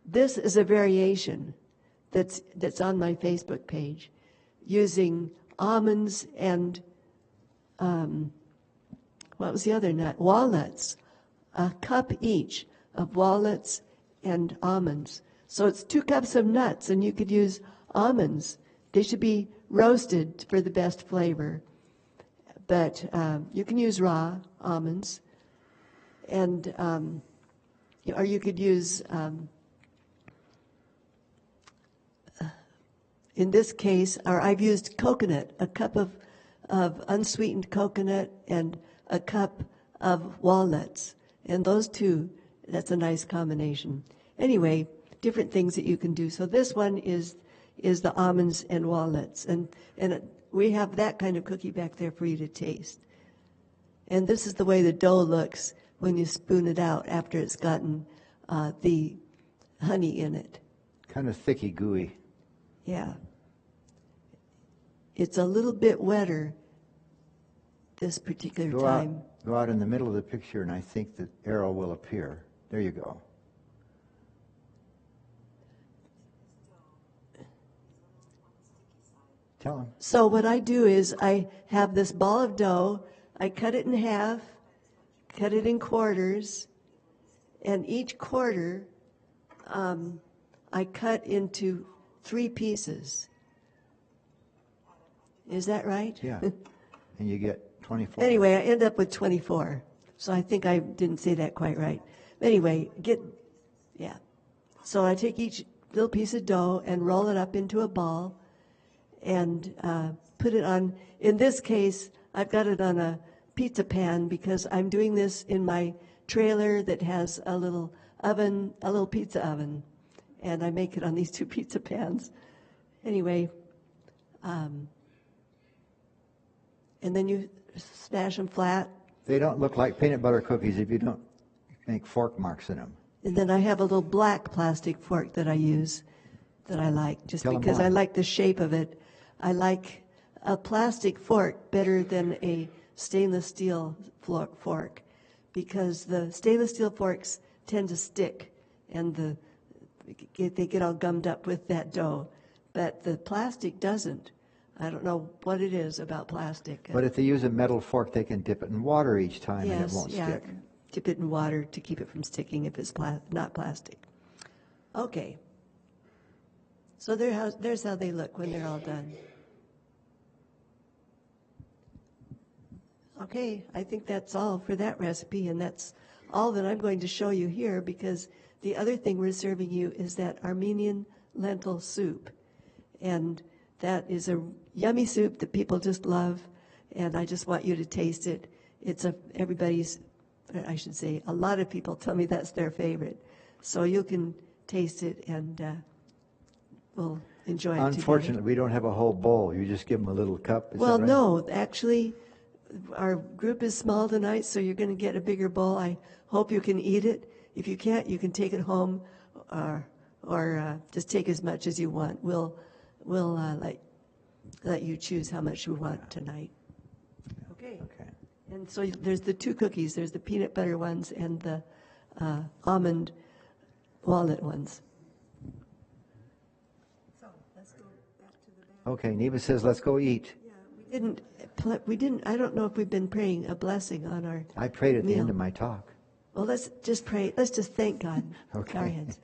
This is a variation that's on my Facebook page, using almonds and what was the other nut? Walnuts. A cup each of walnuts and almonds. So it's 2 cups of nuts, and you could use almonds. They should be roasted for the best flavor. But you can use raw almonds, and or you could use, in this case, or I've used coconut, a cup of unsweetened coconut and a cup of walnuts. And those two, that's a nice combination. Anyway, different things that you can do. So this one is the almonds and walnuts. And we have that kind of cookie back there for you to taste. And this is the way the dough looks when you spoon it out after it's gotten the honey in it. Kind of thicky, gooey. Yeah. It's a little bit wetter this particular time. Go out in the middle of the picture, and I think the arrow will appear. There you go. Tell him. So what I do is I have this ball of dough, I cut it in half, cut it in quarters, and each quarter I cut into 3 pieces. Is that right? Yeah. And you get 24. Anyway, I end up with 24. So I think I didn't say that quite right. Anyway, yeah. So I take each little piece of dough and roll it up into a ball and put it on, in this case, I've got it on a pizza pan because I'm doing this in my trailer that has a little oven, a little pizza oven. And I make it on these 2 pizza pans. Anyway, and then you smash them flat. They don't look like peanut butter cookies if you don't make fork marks in them. And then I have a little black plastic fork that I use that I like, just Tell 'em because why. I like the shape of it. I like a plastic fork better than a stainless steel fork because the stainless steel forks tend to stick and they get all gummed up with that dough. But the plastic doesn't. I don't know what it is about plastic. But if they use a metal fork, they can dip it in water each time and it won't stick. Dip it in water to keep it from sticking if it's not plastic. Okay. So there's how they look when they're all done. Okay, I think that's all for that recipe, and that's all that I'm going to show you here because the other thing we're serving you is that Armenian lentil soup. And that is a yummy soup that people just love, and I just want you to taste it. It's a lot of people tell me that's their favorite. So you can taste it and we'll enjoy it Unfortunately, together. we don't have a whole bowl. You just give them a little cup. Is Well, that right? no, actually, our group is small tonight, so you're going to get a bigger bowl. I hope you can eat it. If you can't, you can take it home or just take as much as you want. We'll let you choose how much you want tonight. Okay. Okay. And so there's the 2 cookies. There's the peanut butter ones and the almond walnut ones. So let's go back to the back. Okay, Neva says, let's go eat. We didn't, I don't know if we've been praying a blessing on our I prayed at the end meal. of my talk. Well, let's just pray. Let's just thank God. Okay. Bow our heads.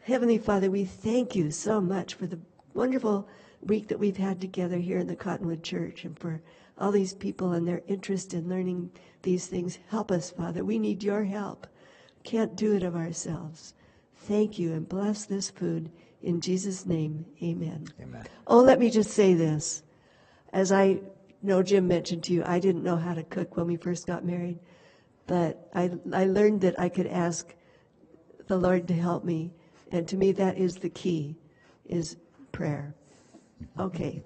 Heavenly Father, we thank you so much for the wonderful week that we've had together here in the Cottonwood Church and for all these people and their interest in learning these things. Help us, Father. We need your help. Can't do it of ourselves. Thank you and bless this food. In Jesus' name, amen. Amen. Oh, let me just say this. As I know Jim mentioned to you, I didn't know how to cook when we first got married, but I learned that I could ask the Lord to help me. And to me, that is the key, is prayer. Okay.